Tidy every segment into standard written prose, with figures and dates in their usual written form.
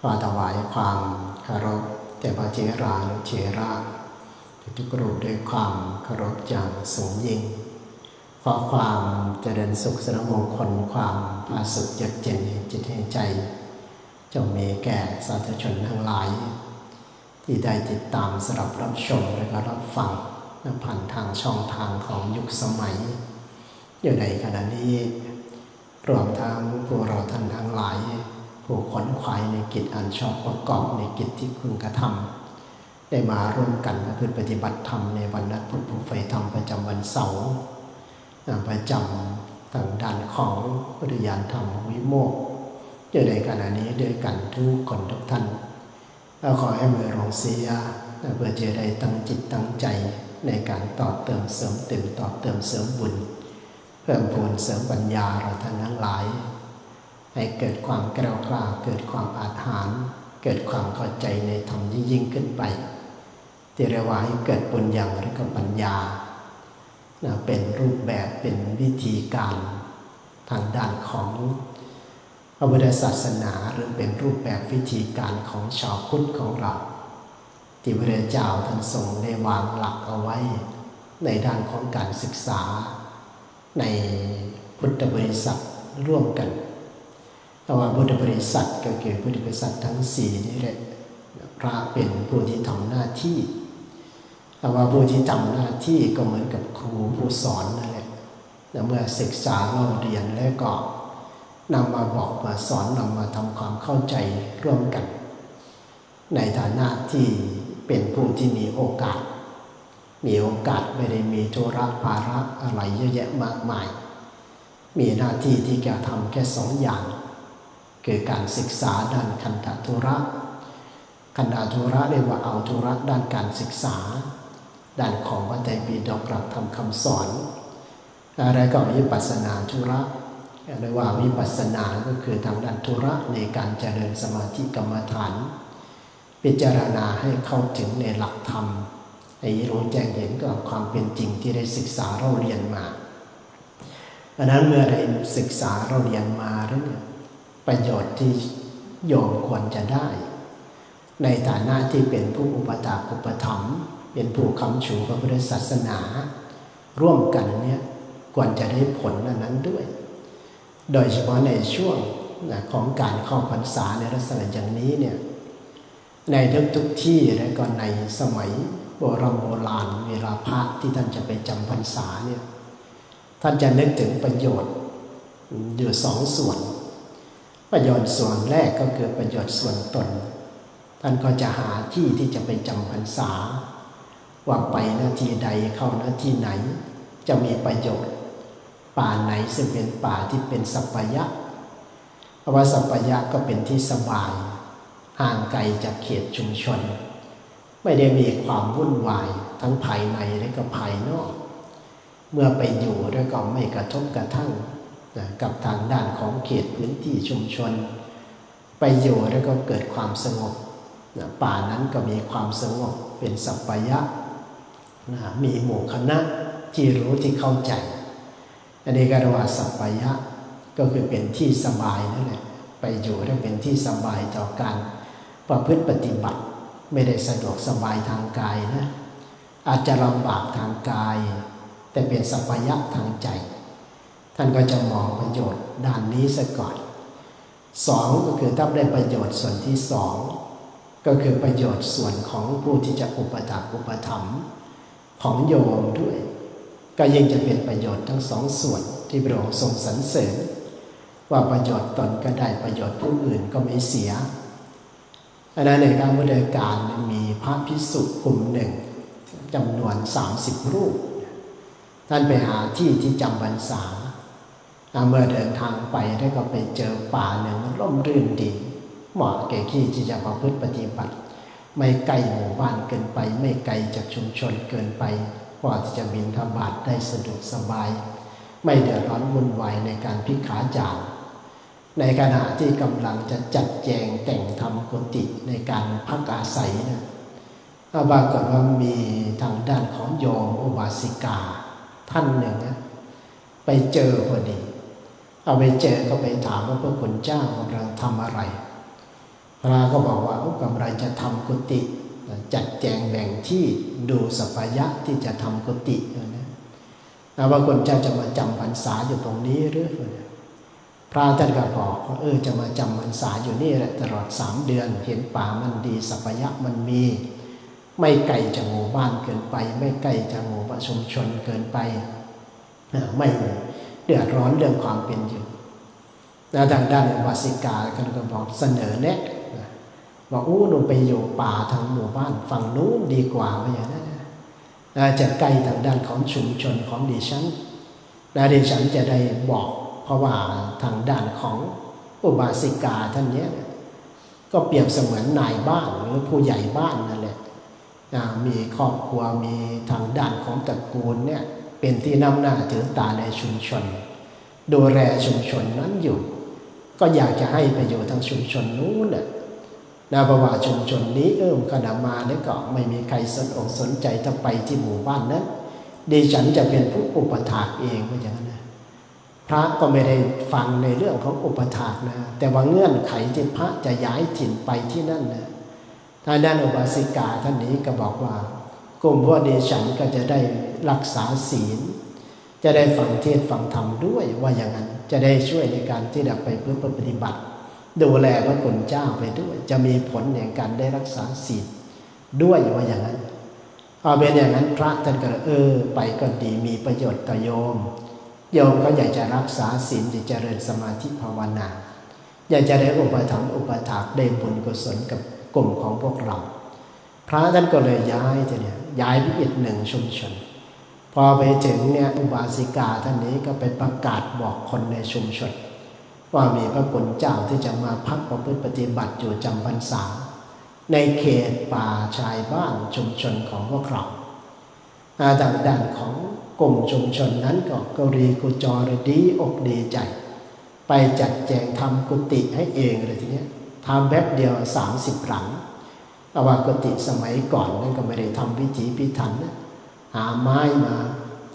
อถวายความเคารพแด่พระเจรานุเจระทุกรูปด้วยความเคารพอย่างสูงยิ่งขอความเจริญสุขสรมงคลความผาสุกเยือกเย็นจิตให้ใจจงมีแก่สาธุชนทั้งหลายที่ได้ติดตามสดับรับชมและก็รับฟังผ่านทางช่องทางของยุคสมัยอยู่ในขณะนี้รวมทั้งพวกเราท่านทั้งหลายผู้ขวนขวายในกิจอันชอบประกอบในกิจที่คุณกระทำได้มาร่วมกันประพฤติปฏิบัติธรรมในวันนัดพุทธไฟธรรมประจำวันเสาร์ประจำทางด้านของปริยานธรรมวิโมกข์อยู่ในขณะนี้ด้วยกันทุกคนทุกท่านเราขอให้มือลงเสียเพื่อจะได้ตั้งจิตตั้งใจในการต่อเติมเสริมเต็มต่อเติมเสริมบุญเพิ่มพูนเสริมปัญญาเราท่านทั้งหลายให้เกิดความแกล้วกล้าเกิดความอาถรรพ์เกิดความเข้าใจในธรรมยิ่งขึ้นไปที่เรียกว่าให้เกิดบุญอย่างและก็ปัญญาเป็นรูปแบบเป็นวิธีการทางด้านของพระพุทธศาสนาหรือเป็นรูปแบบวิธีการของชาวพุทธของเราที่พระเจ้าท่านทรงได้วางหลักเอาไว้ในด้านของการศึกษาในพุทธบริษัทร่วมกันแต่ว่าพุทธบริษัทก็คือพุทธบริษัททั้งสี่นี่แหละพระเป็นผู้ที่ทำหน้าที่แต่ว่าผู้ที่ทำหน้าที่ก็เหมือนกับครูผู้สอนนั่นแหละเมื่อศึกษาเราเรียนแล้วก็นำมาบอกมาสอนนำมาทำความเข้าใจร่วมกันในฐานะที่เป็นผู้ที่มีโอกาสไม่ได้มีธุระภาระอะไรเยอะแยะมากมายมีหน้าที่ที่จะทำแค่สองอย่างคือการศึกษาด้านคันธธุระเรียกว่าเอาธุระด้านการศึกษาด้านของพระไตรปิฎกหลักธรรมคำสอนอะไรก็วิปัสสนาธุระเรียกว่าวิปัสสนาก็คือทางด้านธุระในการเจริญสมาธิกรรมฐานพิจารณาให้เข้าถึงในหลักธรรมให้รู้แจ้งเห็นกับความเป็นจริงที่ได้ศึกษาเราเรียนมาเพราะนั้นเมื่อได้ศึกษาเราเรียนมาแล้วเนี่ยประโยชน์ที่โยมควรจะได้ในฐานะที่เป็นผู้อุปถากอุปถัมภ์เป็นผู้ค้ำชูพระพุทธศาสนาร่วมกันเนี่ยควรจะได้ผลนั้นด้วยโดยเฉพาะในช่วงของการเข้าพรรษาในลักษณะอย่างนี้เนี่ยในทุกที่และก็ในสมัยโบราณเวลาพระที่ท่านจะไปจำพรรษาเนี่ยท่านจะนึกถึงประโยชน์อยู่สองส่วนประโยชน์ส่วนแรกก็คือประโยชน์ส่วนตนท่านก็จะหาที่ที่จะไปจำพรรษาว่าไปหน้าที่ใดเข้าหน้าที่ไหนจะมีประโยชน์ป่าไหนซึ่งเป็นป่าที่เป็นสัปปายะเพราะว่าสัปปายะก็เป็นที่สบายห่างไกลจากเขตชุมชนไม่ได้มีความวุ่นวายทั้งภายในและก็ภายนอกเมื่อไปอยู่แล้วก็ไม่กระทบกระทั่งกับทางด้านของเขตพื้นที่ชุมชนไปอยู่แล้วก็เกิดความสงบป่านั้นก็มีความสงบเป็นสัปปายะมีหมู่คณะที่รู้ที่เข้าใจอันนี้ก็เรียกว่าสัปปายะก็คือเป็นที่สบายนั่นแหละไปอยู่แล้วเป็นที่สบายต่อการประพฤติปฏิบัติไม่ได้สะดวกสบายทางกายนะอาจจะลำบากทางกายแต่เป็นสัปปายะทางใจท่านก็จะมองประโยชน์ด้านนี้ซะก่อนสองก็คือถ้าได้ประโยชน์ส่วนที่สองก็คือประโยชน์ส่วนของผู้ที่จะอุปถัมภ์อุปถัมภ์ของโยมด้วยก็ยิ่งจะเป็นประโยชน์ทั้งสองส่วนที่พระองค์ทรงสรรเสริญว่าประโยชน์ตนก็ได้ประโยชน์ผู้อื่นก็ไม่เสียอันนั้นในการพุทธกาลมีพระภิกษุกลุ่มหนึ่งจำนวน30รูปท่านไปหาที่ที่จำพรรษาเมื่อเดินทางไปได้ก็ไปเจอป่าหนึ่งมันร่มรื่นดีเหมาะแก่ที่จะประพฤติปฏิบัติไม่ไกลหมู่บ้านเกินไปไม่ไกลจากชุมชนเกินไปพอที่จะบิณฑบาตได้สะดวกสบายไม่เดือดร้อนวุ่นวายในการพิขาจารในขณะที่กำลังจะจัดแจงแต่งทำกุฏิในการพักอาศัยนะปรากฏว่ามีทางด้านของโยมอุบาสิกาท่านหนึ่งไปเจอพอดีเอาไปเจอก็ไปถามว่าพระคุณเจ้ากำลังทำอะไร พระก็บอกว่ากำไรจะทำกุฏิจัดแจงแบ่งที่ดูสัพยะที่จะทำกุฏินะว่าคนจะมาจำพรรษาอยู่ตรงนี้หรือพระท่านก็บอกว่าจะมาจำพรรษาอยู่นี่แหละตลอด3 เดือนเห็นป่ามันดีสัพยะมันมีไม่ไกลจากหมู่บ้านเกินไปไม่ใกล้จากหมู่บ้านชุมชนเกินไปไม่เดือดร้อนเรื่องความเป็นอยู่ทางด้านวาสิกาก็บอกเสนอแนะบอกหนูไปอยู่ป่าทางหมู่บ้านฝั่งนู้นดีกว่าว่าอย่างนั้นจะใกล้ทางด้านของชุมชนของดิฉันดิฉันจะได้บอกเพราะว่าทางด้านของอุบาสิกาท่านเนี้ยก็เปรียบเสมือนนายบ้านหรือผู้ใหญ่บ้านนั่นแหละมีครอบครัวมีทางด้านของตระกูลเนี่ยเป็นที่นำหน้าถือตาในชุมชนดูแลชุมชนนั้นอยู่ก็อยากจะให้ไปอยู่ทางชุมชนนู้นเพราะว่าชุมชนนี้ขณะมาเนี่ยก็ไม่มีใครสนใจถ้าไปที่หมู่บ้านนั้นดิฉันจะเป็นผู้อุปถากเองว่าอย่างนั้นนะพระก็ไม่ได้ฟังในเรื่องของอุปถากนะแต่ว่าเงื่อนไขที่พระจะย้ายถิ่นไปที่นั่นนะทางด้านอุบาสิกาท่านนี้ก็บอกว่ากลุ่มพวกดิฉันก็จะได้รักษาศีลจะได้ฟังเทศน์ฟังธรรมด้วยว่าอย่างนั้นจะได้ช่วยในการที่จะไปเพื่อปฏิบัติดูแลพระคุณเจ้าไปด้วยจะมีผลในการได้รักษาศีลด้วยว่าอย่างนั้นพอเป็นอย่างนั้นพระท่านก็ไปก็ดีมีประโยชน์ต่อโยมก็อยากจะรักษาศีลจะเจริญสมาธิภาวนาอยากจะได้อุปถัมภ์อุปถากได้บุญกุศลกับกลุ่มของพวกเราพระท่านก็เลยย้ายไปอีก1 ชุมชนพอไปถึงเนี่ยอุบาสิกาท่านนี้ก็ไปประกาศบอกคนในชุมชนว่ามีพระคุณเจ้าที่จะมาพักประพฤติปฏิบัติอยู่จำพรรษาในเขตป่าชายบ้านชุมชนของพวกเราทางด้านของกลุ่มชุมชนนั้นก็กรีกุจรดีอกดีใจไปจัดแจงทำกุฏิให้เองเลยทีนี้ทำแบบเดียว30 หลังแต่ว่ากุฏิสมัยก่อนนั้นก็ไม่ได้ทำพิถีพิถันนะหาไม้มา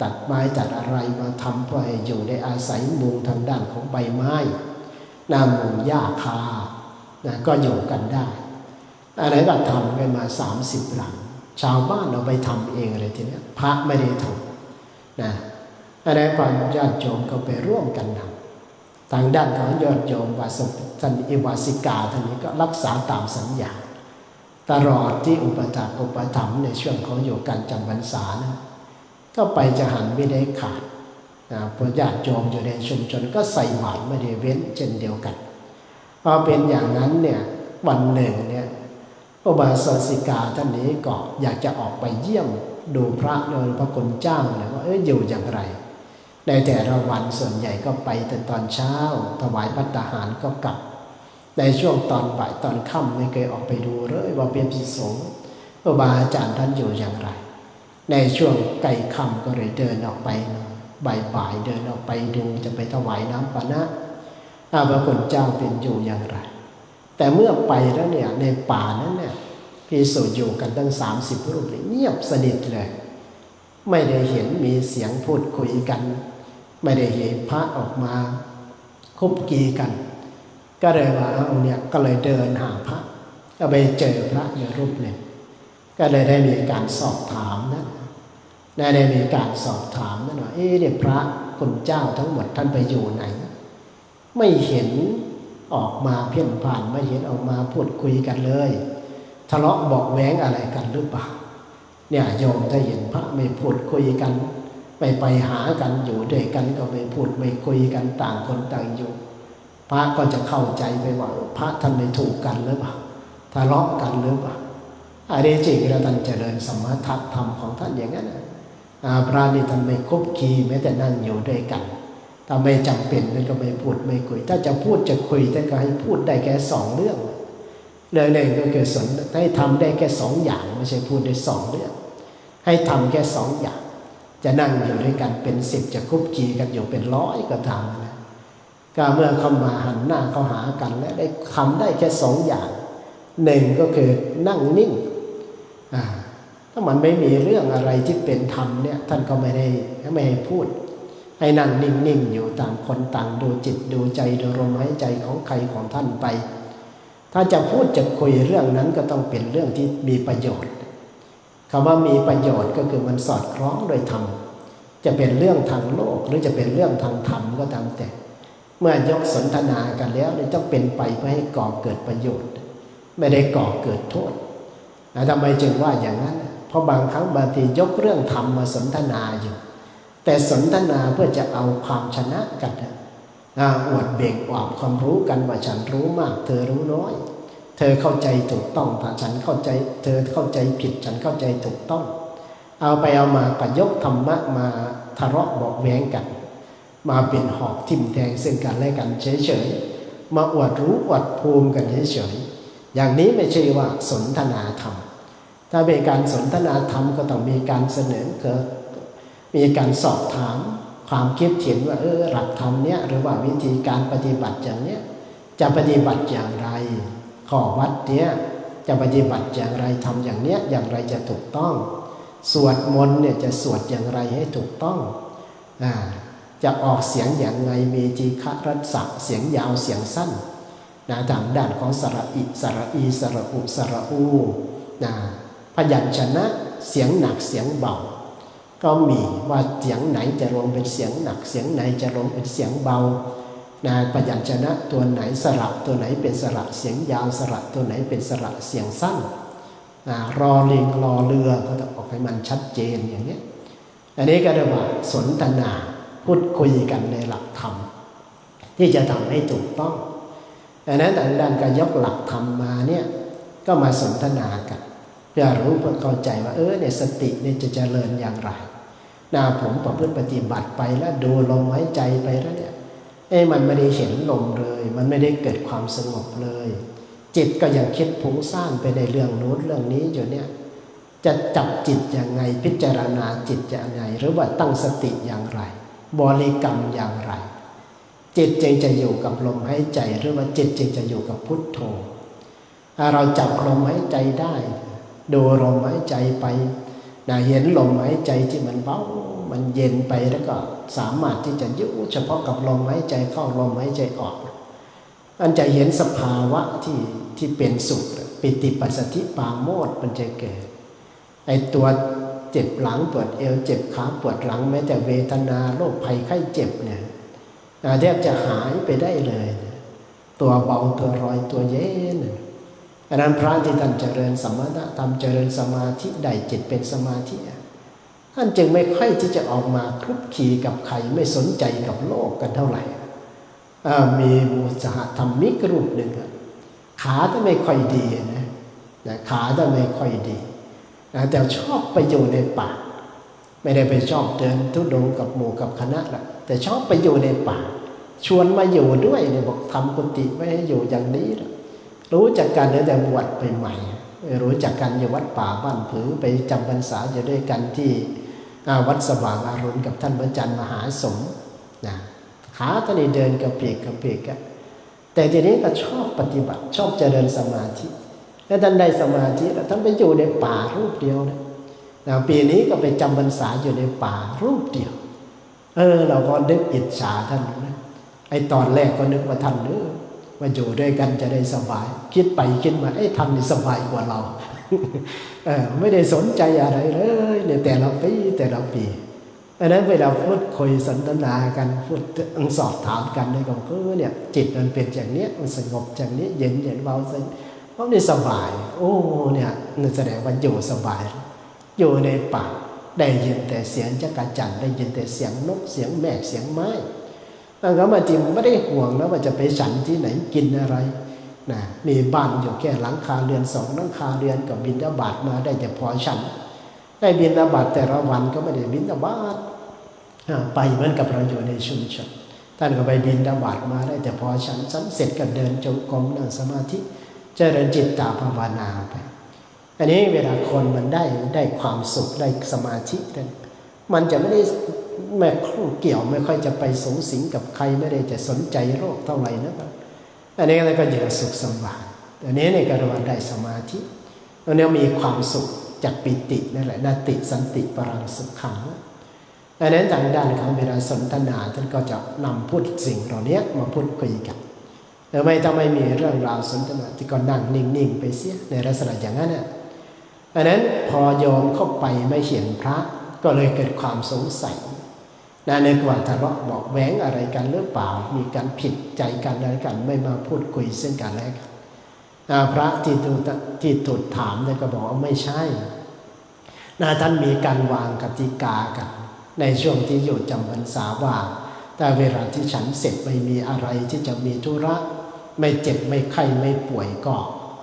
ตัดไม้จัดอะไรมาทำเพื่อให้อยู่ได้อาศัยมุงทางด้านของใบไม้มุงหญ้าคาก็อยู่กันได้อะไรก็ทำกันมา30 หลังชาวบ้านเราไปทำเองเลยทีนี้พระไม่ได้ทำอะไรความญาติโยมก็ไปร่วมกันทำทางด้านของญาติโยมท่านอิวาสิกาท่านนี้ก็รักษาตามสัญญาตลอดที่อุปถัมภ์ในช่วงเขาอยู่กันจำพรรษานะก็ไปจะหันไม่ได้ขาดพอญาติโยมอยู่ในชุมชนก็ใส่บาตรไม่ได้เว้นเช่นเดียวกันพอเป็นอย่างนั้นเนี่ยวันหนึ่งเนี่ยอุบาสิกาท่านนี้ก็อยากจะออกไปเยี่ยมดูพระโดยพระคุณเจ้าเลยว่าอยู่อย่างไรในแต่ละวันส่วนใหญ่ก็ไปแต่ตอนเช้าถวายภัตตาหารก็กลับในช่วงตอนบ่ายตอนค่ำไม่เคยออกไปดูเลยว่าเป็นภิกษุครูบาอาจารย์ท่านอยู่อย่างไรในช่วงใกล้ค่ำก็เลยเดินออกไปบ่ายเดินออกไปดูจะไปถวายน้ำปานะพระคุณเจ้าเป็นอยู่อย่างไรแต่เมื่อไปแล้วเนี่ยในป่านั้นเนี่ยภิกษุอยู่กันตั้ง30 รูปเงียบสนิทเลยไม่ได้เห็นมีเสียงพูดคุยกันไม่ได้เห็นพระออกมาคุบกีกันก็เลยว่าก็เลยเดินหาพระก็ไปเจอพระอยู่รูปหนึ่งก็เลยได้มีการสอบถามได้มีการสอบถามว่าเนี่ยพระคุณเจ้าทั้งหมดท่านไปอยู่ไหนไม่เห็นออกมาเพ่นผ่านไม่เห็นออกมาพูดคุยกันเลยทะเลาะเบาะแว้งอะไรกันหรือเปล่าเนี่ยโยมถ้าเห็นพระไม่พูดคุยกันไม่ไปหากันอยู่ด้วยกันก็ไม่พูดไม่คุยกันต่างคนต่างอยู่พระก็จะเข้าใจไปว่าพระท่านไม่ถูกกันหรือเปล่าทะเลาะกันหรือเปล่าอันนี้จริงแล้วท่านเจริญสมถะธรรมของท่านอย่างนั้นพระนี่ท่านไม่คุบคีแม้แต่นั่งอยู่ด้วยกันถ้าไม่จำเป็นท่านก็ไม่พูดไม่คุยถ้าจะพูดจะคุยท่านก็ให้พูดได้แค่2 เรื่องหนึ่งก็คือให้ทำได้แค่2 อย่างไม่ใช่พูดได้2 เรื่องให้ทำแค่2 อย่างจะนั่งอยู่ด้วยกันเป็น10จะคุบคีกันอยู่เป็น100ก็ทำนะก็เมื่อเข้ามาหันหน้าเข้าหากันแล้วได้ทำได้แค่2 อย่าง1ก็คือนั่งนิ่งถ้ามันไม่มีเรื่องอะไรที่เป็นธรรมเนี่ยท่านก็ไม่ให้พูดให้นั่งนิ่งๆอยู่ต่างคนต่างดูจิตดูใจดูลมหายใจของใครของท่านไป ถ้าจะพูดจะคุยเรื่องนั้นก็ต้องเป็นเรื่องที่มีประโยชน์คำว่ามีประโยชน์ก็คือมันสอดคล้องโดยธรรมจะเป็นเรื่องทางโลกหรือจะเป็นเรื่องทางธรรมก็ตามแต่เมื่อยกสนทนากันแล้วต้องเป็นไปเพื่อให้ก่อเกิดประโยชน์ไม่ได้ก่อเกิดโทษทำไมจึงว่าอย่างนั้นเพราะบางครั้งบางทียกเรื่องธรรมมาสนทนาอยู่แต่สนทนาเพื่อจะเอาความชนะกันอวดเบ่งอวดความรู้กันว่าฉันรู้มากเธอรู้น้อยเธอเข้าใจถูกต้องถ้าฉันเข้าใจเธอเข้าใจผิดฉันเข้าใจถูกต้องเอาไปเอามาก็ยกธรรมะมาทะเลาะเบาะแว้งกันมาเป็นหอกทิ่มแทงซึ่งกันและกันเฉยๆมาอวดรู้อวดภูมิกันเฉยๆอย่างนี้ไม่ใช่ว่าสนทนาธรรมถ้าเป็นการสนทนาธรรมก็ต้องมีการเสนอเกิดมีการสอบถามความคิดเห็นว่าหลักธรรมเนี้ยหรือว่าวิธีการปฏิบัติอย่างเนี้ยจะปฏิบัติอย่างไรข้อวัดเนี้ยจะปฏิบัติอย่างไรทำอย่างเนี้ยอย่างไรจะถูกต้องสวดมนต์เนี่ยจะสวดอย่างไรให้ถูกต้องจะออกเสียงอย่างไรมีจีฆรัสสะเสียงยาวเสียงสั้นทางด้านของสระอิสระอีสระอุสระอูพยัญชนะเสียงหนักเสียงเบาก็มีว่าเสียงไหนจะลงเป็นเสียงหนักเสียงไหนจะลงเป็นเสียงเบาพยัญชนะตัวไหนสระตัวไหนเป็นสระเสียงยาวสระตัวไหนเป็นสระเสียงสั้นรอลิงรอเรือก็ต้องออกให้มันชัดเจนอย่างนี้อันนี้ก็เรียกว่าสนทนาพูดคุยกันในหลักธรรมที่จะทำให้ถูกต้องดังนั้นทางด้านการยกหลักธรรมมาเนี่ยก็มาสนทนากันเพื่อรู้เพื่อเข้าใจว่าเนี่ยสติเนี่ยจะเจริญอย่างไรผมประพฤติปฏิบัติไปแล้วดูลมหายใจไปแล้วเนี่ยมันไม่ได้เห็นลมเลยมันไม่ได้เกิดความสงบเลยจิตก็ยังคิดฟุ้งซ่านไปในเรื่องโน้นเรื่องนี้อยู่เนี่ยจะจับจิตอย่างไงพิจารณาจิตอย่างไงหรือว่าตั้งสติอย่างไรบริกรรมอย่างไรจิตจึงจะอยู่กับลมหายใจหรือว่าจิตจึงจะอยู่กับพุทโธเราจับลมหายใจได้ดูลมหายใจไปเห็นลมหายใจที่มันเบามันเย็นไปแล้วก็สามารถที่จะอยู่เฉพาะกับลมหายใจเข้าลมหายใจออกอันจะเห็นสภาวะที่เป็นสุขปิติปัสสธิปราโมทย์มันจะเกิดตัวเจ็บหลังปวดเอวเจ็บขาปวดหลังแม้แต่เวทนาโรคภัยไข้เจ็บเนี่ยแทบจะหายไปได้เลยตัวเบาตัวลอยตัวเย็นอันนั้นพระที่ท่านเจริญสมถะทำเจริญสมาธิได้จิตเป็นสมาธิท่านจึงไม่ค่อยที่จะออกมาคลุกคลีกับใครไม่สนใจกับโลกกันเท่าไหร่มีมุสหธรรมิกรูปหนึ่งขาท่านไม่ค่อยดีนะขาท่านไม่ค่อยดีแต่ชอบไปอยู่ในป่าไม่ได้ไปชอบเดินทุดงกับหมู่กับคณะหรอกแต่ชอบไปอยู่ในป่าชวนมาอยู่ด้วยเนี่ยบอกทำกุฏิไม่ให้อยู่อย่างนี้หรอกรู้จักกันแต่บวชไปใหม่รู้จักกันอยู่วัดป่าบ้านผือไปจำพรรษาอยู่ด้วยกันที่วัดสว่างอารมณ์กับท่านพระอาจารย์มหาสมขาท่านเดินกระเพกกระเพกแต่ทีนี้ก็ชอบปฏิบัติชอบเจริญสมาธิแล้วท่านได้สมาธิแล้วท่านไปอยู่ในป่ารูปเดียวนะปีนี้ก็ไปจำพรรษาอยู่ในป่ารูปเดียวเราก็นึกอิจฉาท่านนะตอนแรกก็นึกว่าท่านมาอยู่ด้วยกันจะได้สบายคิดไปคิดมาท่านนี่สบายกว่าเรา ไม่ได้สนใจอะไรเลยเนี่ยแต่ละปีอันนั้นเวลาพูดคุยสนทนากันพูดสอบถามกันเนี่ยก็เนี่ยจิตมันเป็นอย่างเนี้ยมันสงบอย่างนี้เย็นเบาเพราะนี่สบายเนี่ยแสดงว่าอยู่สบายอยู่ในป่าได้ยินแต่เสียงจักรจั่นได้ยินแต่เสียงนกเสียงแม่เสียงไม้แล้วมาจริงไม่ได้ห่วงนะว่าจะไปฉันที่ไหนกินอะไรมีบ้านอยู่แค่หลังคาเรือน2หลังคาเรือนกับบิณฑบาตมาได้แต่พอฉันได้บิณฑบาตแต่ละวันก็ไม่ได้บิณฑบาตไปเหมือนกับเราอยู่ในชุมชนท่านก็ไปบิณฑบาตมาได้แต่พอฉันเสร็จก็เดินจงกรมนั่งสมาธิเจริญจิตตภาวนาไปอันนี้เวลาคนมันได้ความสุขได้สมาธิมันจะไม่ได้แม่ข้องเกี่ยวไม่ค่อยจะไปสงสิงกับใครไม่ได้จะสนใจโรคเท่าไหร่นะครับอันนี้ก็อยู่สุขสบายอันนี้ในการวันได้สมาธิอันนี้มีความสุขจากปิตินั่นแหละนาติสันติปรังสุขขังอันนั้นทางด้านของเวลาสนทนาท่านก็จะนำพูดสิ่งเหล่านี้มาพูดคุยกัน หรือไม่ถ้าไม่มีเรื่องราวสนทนาที่ก็นั่งนิ่งๆไปเสียในลักษณะอย่างนั้นอันนั้นพอโยมเข้าไปไม่เห็นพระก็เลยเกิดความสงสัยนึกว่าทะเลาะเบาะแว้งอะไรกันหรือเปล่ามีการผิดใจกันอะไรกันไม่มาพูดคุยซึ่งกันและกันพระที่ถูกถามเนี่ยก็บอกว่าไม่ใช่ท่านมีการวางกติกากันในช่วงที่อยู่จำพรรษาว่าแต่เวลาที่ฉันเสร็จไม่มีอะไรที่จะมีธุระไม่เจ็บไม่ไข้ไม่ป่วยก็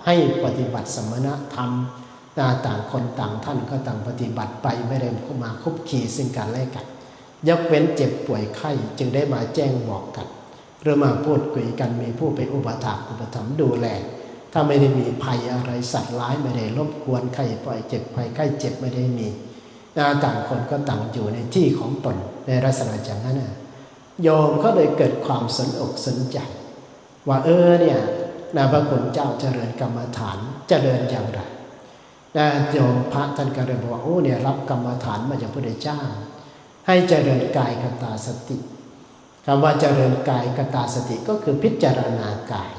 ให้ปฏิบัติสมณธรรมต่างคนต่างท่านก็ต่างปฏิบัติไปไม่ได้มาคุกคีซึ่งกันและกันยกเว้นเจ็บป่วยไข้จึงได้มาแจ้งบอกกันหรือมาพูดคุยกันมีผู้ไปอุปถัมภ์ดูแลถ้าไม่ได้มีภัยอะไรสัตว์ร้ายไม่ได้รบกวนใครปล่อยเจ็บภัยไข้เจ็บไม่ได้มีต่างคนก็ต่างอยู่ในที่ของตนในลักษณะอย่างนั้นโยมก็เลยเกิดความสนอกสนใจว่าเนี่ยพระคุณเจ้าเจริญกรรมฐานเจริญอย่างไรโยมพระท่านก็เลยบอกว่าเนี่ยรับกรรมฐานมาจากพระพุทธเจ้าให้เจริญกายคตาสติคำว่าเจริญกายคตาสติก็คือพิจารณากาย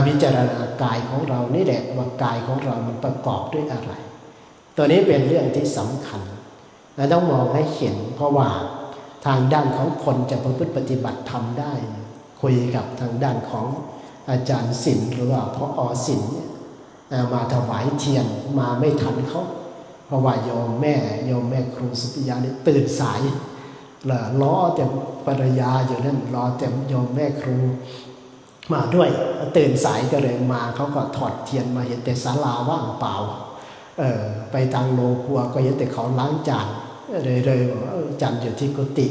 พิจารณากายของเรานี่แหละว่ากายของเรามันประกอบด้วยอะไรตัวนี้เป็นเรื่องที่สำคัญต้องมองให้เห็นเพราะว่าทางด้านของคนจะประพฤติปฏิบัติทำได้คุยกับทางด้านของอาจารย์ศิลป์หรือว่าพอศิลป์มาถวายเทียนมาไม่ทันเขาเพราะว่าโยมแม่ครูสุปิยานี่ตื่นสายล้อแต่ภรรยาอยู่นั่นรอแต่โยมแม่ครูมาด้วยตื่นสายก็เลยมาเขาก็ถอดเทียนมาเห็นแต่ศาลาว่างเปล่าไปทางโรงครัวก็เห็นแต่เขาล้างจานเลยจานอยู่ที่กุฏิ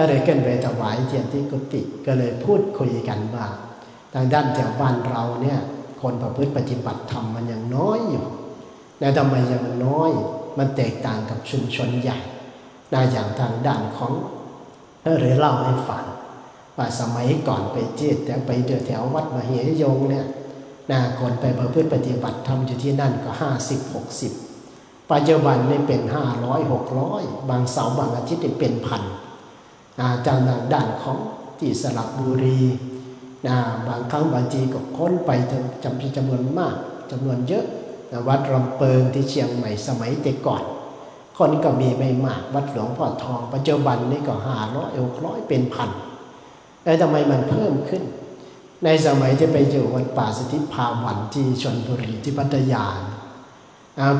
เลยขึ้นไปถวายเทียนที่กุฏิก็เลยพูดคุยกันว่าทางด้านแถวบ้านเราเนี่ยคนประพฤติปฏิบัติธรรมมันยังน้อยอยู่ทำไมยังน้อยมันแตกต่างกับชุมชนใหญ่อย่างทางด้านของเลยเล่าให้ฟังว่าสมัยก่อนไปเทศแต่ไปเดินแถววัดมเหยงเนี่ยคนไปประพฤติปฏิบัติธรรมอยู่ที่นั่นก็50-60ปัจจุบันนี่เป็น500-600บางเสาร์บางอาทิตย์นี่เป็นพันจากด้านของที่สระบุรีบางครั้งบางทีก็ค้นไปจำนวนมากจำนวนเยอะวัดลำเปิงที่เชียงใหม่สมัยแต่ก่อนคนก็มีไม่มากวัดหลวงพ่อทองปัจจุบันนี่ก็500-600เป็นพันแล้วทำไมมันเพิ่มขึ้นในสมัยที่ไปอยู่วัดป่าสถิตภาวันที่ชลบุรีที่พัทยา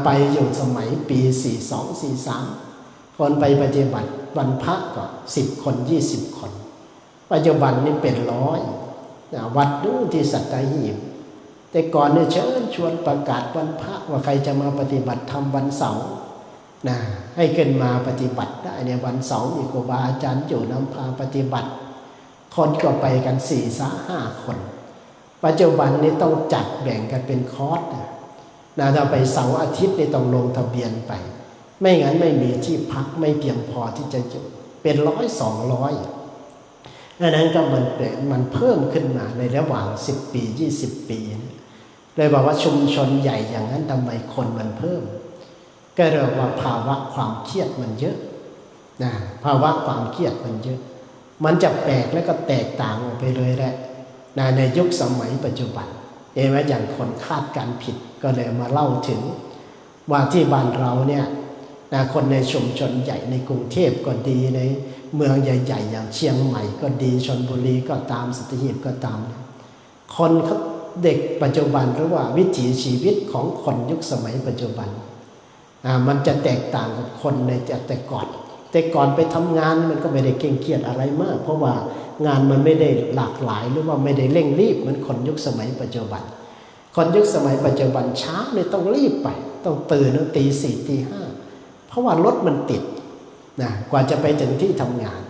ไปอยู่สมัยปี42-43คนไปปฏิบัติวันพระก็10 คน20 คนปัจจุบันนี่เป็น100วัดนู้นที่สัตหีบแต่ก่อนเนี่ยเชิญชวนประกาศวันพระว่าใครจะมาปฏิบัติธรรมวันเสาร์ให้ขึ้นมาปฏิบัติได้ในวันเสาร์มีครูบาอาจารย์อยู่นำพาปฏิบัติคนก็ไปกัน4-5 คนปัจจุบันนี้ต้องจัดแบ่งกันเป็นคอร์สถ้าไปเสาร์อาทิตย์นี่ต้องลงทะเบียนไปไม่งั้นไม่มีที่พักไม่เพียงพอที่จะอยู่เป็น100-200อันนั้นก็มันเพิ่มขึ้นมาในระหว่าง10 ปี20 ปีเลยบอกว่าชุมชนใหญ่อย่างนั้นทำไมคนมันเพิ่มก็เรียกว่าภาวะความเครียดมันเยอะภาวะความเครียดมันเยอะมันจะแปลกและก็แตกต่างออกไปเลยแหละในยุคสมัยปัจจุบันอย่างคนคาดการผิดก็เลยมาเล่าถึงว่าที่บ้านเราเนี่ยคนในชุมชนใหญ่ในกรุงเทพก็ดีในเมืองใหญ่ๆอย่างเชียงใหม่ก็ดีชลบุรีก็ตามสัตหีบก็ตามคนเด็กปัจจุบันหรือว่าวิถีชีวิตของคนยุคสมัยปัจจุบันมันจะแตกต่างกับคนในแต่ก่อนไปทำงานมันก็ไม่ได้เคร่งเครียดอะไรมากเพราะว่างานมันไม่ได้หลากหลายหรือว่าไม่ได้เร่งรีบเหมือนคนยุคสมัยปัจจุบันคนยุคสมัยปัจจุบันเช้าเนี่ยต้องรีบไปต้องตื่นตี 4 ตี 5เพราะว่ารถมันติดกว่าจะไปถึงที่ทำงาน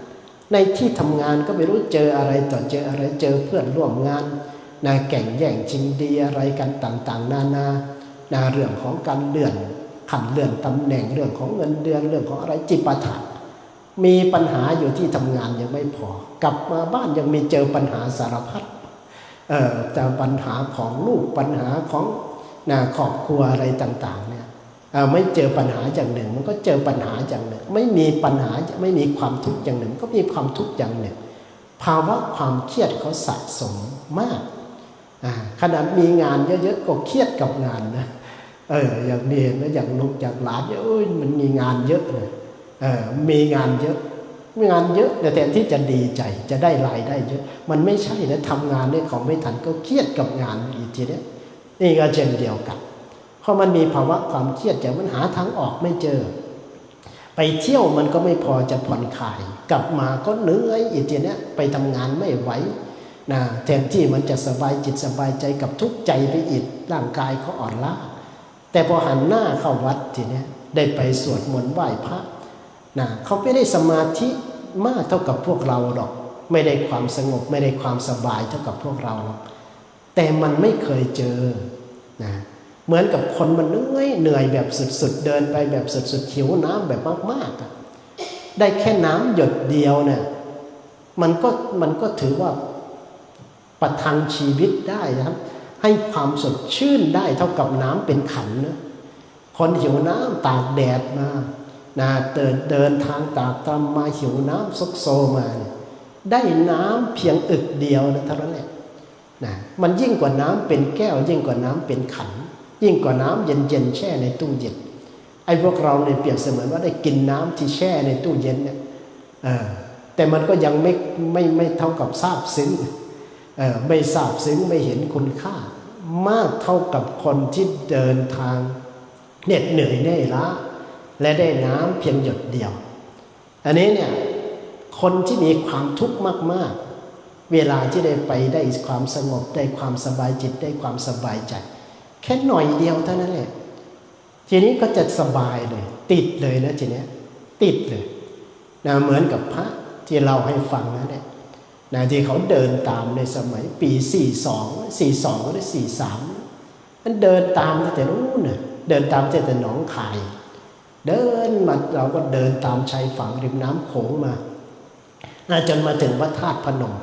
ในที่ทำงานก็ไม่รู้เจออะไรต่อเจออะไรเจอเพื่อนร่วมงานแข่งแย่งชิงดีอะไรกันต่างๆนานาเรื่องของการเลื่อนขั้นเลื่อนตำแหน่งเรื่องของเงินเดือนเรื่องของอะไรจิปาถะมีปัญหาอยู่ที่ทำงานยังไม่พอกลับมาบ้านยังมีเจอปัญหาสารพัดแต่ปัญหาของลูกปัญหาของครอบครัวอะไรต่างๆเนี่ยไม่เจอปัญหาอย่างหนึ่งมันก็เจอปัญหาอย่างหนึ่งไม่มีปัญหาไม่มีความทุกข์อย่างหนึ่งก็มีความทุกข์อย่างหนึ่งภ ภาวะความเครียดเขาสะสมมากขนาดมีงานเยอะๆก็เครียดกับงานนะอย่างนี้เห็นไหมอย่างลูกอย่างหลานมันมีงานเยอะเลยมีงานเยอะแต่แทนที่จะดีใจจะได้รายได้เยอะมันไม่ใช่นะทำงานเนี่ยเขาไม่ทันก็เครียดกับงานอีกทีนี้นี่ก็เช่นเดียวกันเพราะมันมีภาวะความเครียดแต่มันหาทางออกไม่เจอไปเที่ยวมันก็ไม่พอจะผ่อนคลายกลับมาก็เหนื่อยอีกทีนี้ไปทำงานไม่ไหวนะแทนที่มันจะสบายจิตสบายใจกับทุกข์ใจไปอีกร่างกายเขาอ่อนล้าแต่พอหันหน้าเข้าวัดทีนี้ได้ไปสวดมนต์ไหว้พระนะเขาไม่ได้สมาธิมากเท่ากับพวกเราหรอกไม่ได้ความสงบไม่ได้ความสบายเท่ากับพวกเราหรอกแต่มันไม่เคยเจอนะเหมือนกับคนมันเหนื่อยแบบสุดๆเดินไปแบบสุดๆหิวน้ำแบบมากๆได้แค่น้ำหยดเดียวเนี่ยมันก็ถือว่าประทังชีวิตได้นะครับให้ความสดชื่นได้เท่ากับน้ำเป็นขันนะคนหิวน้ำตากแดดมาเดินทางตากตรำมาหิวน้ำซกโซมาเนี่ยได้น้ำเพียงอึกเดียวนะเท่านั้นแหละนะมันยิ่งกว่าน้ำเป็นแก้วยิ่งกว่าน้ำเป็นขันยิ่งกว่าน้ำเย็นๆแช่ในตู้เย็นไอ้พวกเราเนี่ยเปรียบเสมือนว่าได้กินน้ำที่แช่ในตู้เย็นเนี่ยแต่มันก็ยังไม่เท่ากับซาบซึ้งไม่ซาบซึ้งไม่เห็นคุณค่ามากเท่ากับคนที่เดินทางเหน็ดเหนื่อยเหนื่อยล้าและได้น้ำเพียงหยดเดียวอันนี้เนี่ยคนที่มีความทุกข์มากๆเวลาที่ได้ไปได้ความสงบได้ความสบายจิตได้ความสบายใจแค่หน่อยเดียวเท่านั้นแหละทีนี้ก็จะสบายเลยติดเลยนะทีนี้ติดเลยนะเหมือนกับพระที่เราให้ฟังนะเนี่ยนะที่เขาเดินตามในสมัยปี42หรือ43มันเดินตามตั้งแต่นู้นน่ะเดินตามตั้งแต่หนองคายเดินมาเราก็เดินตามชายฝั่งริมน้ำโขงมาจนมาถึงวัดธาตุพนม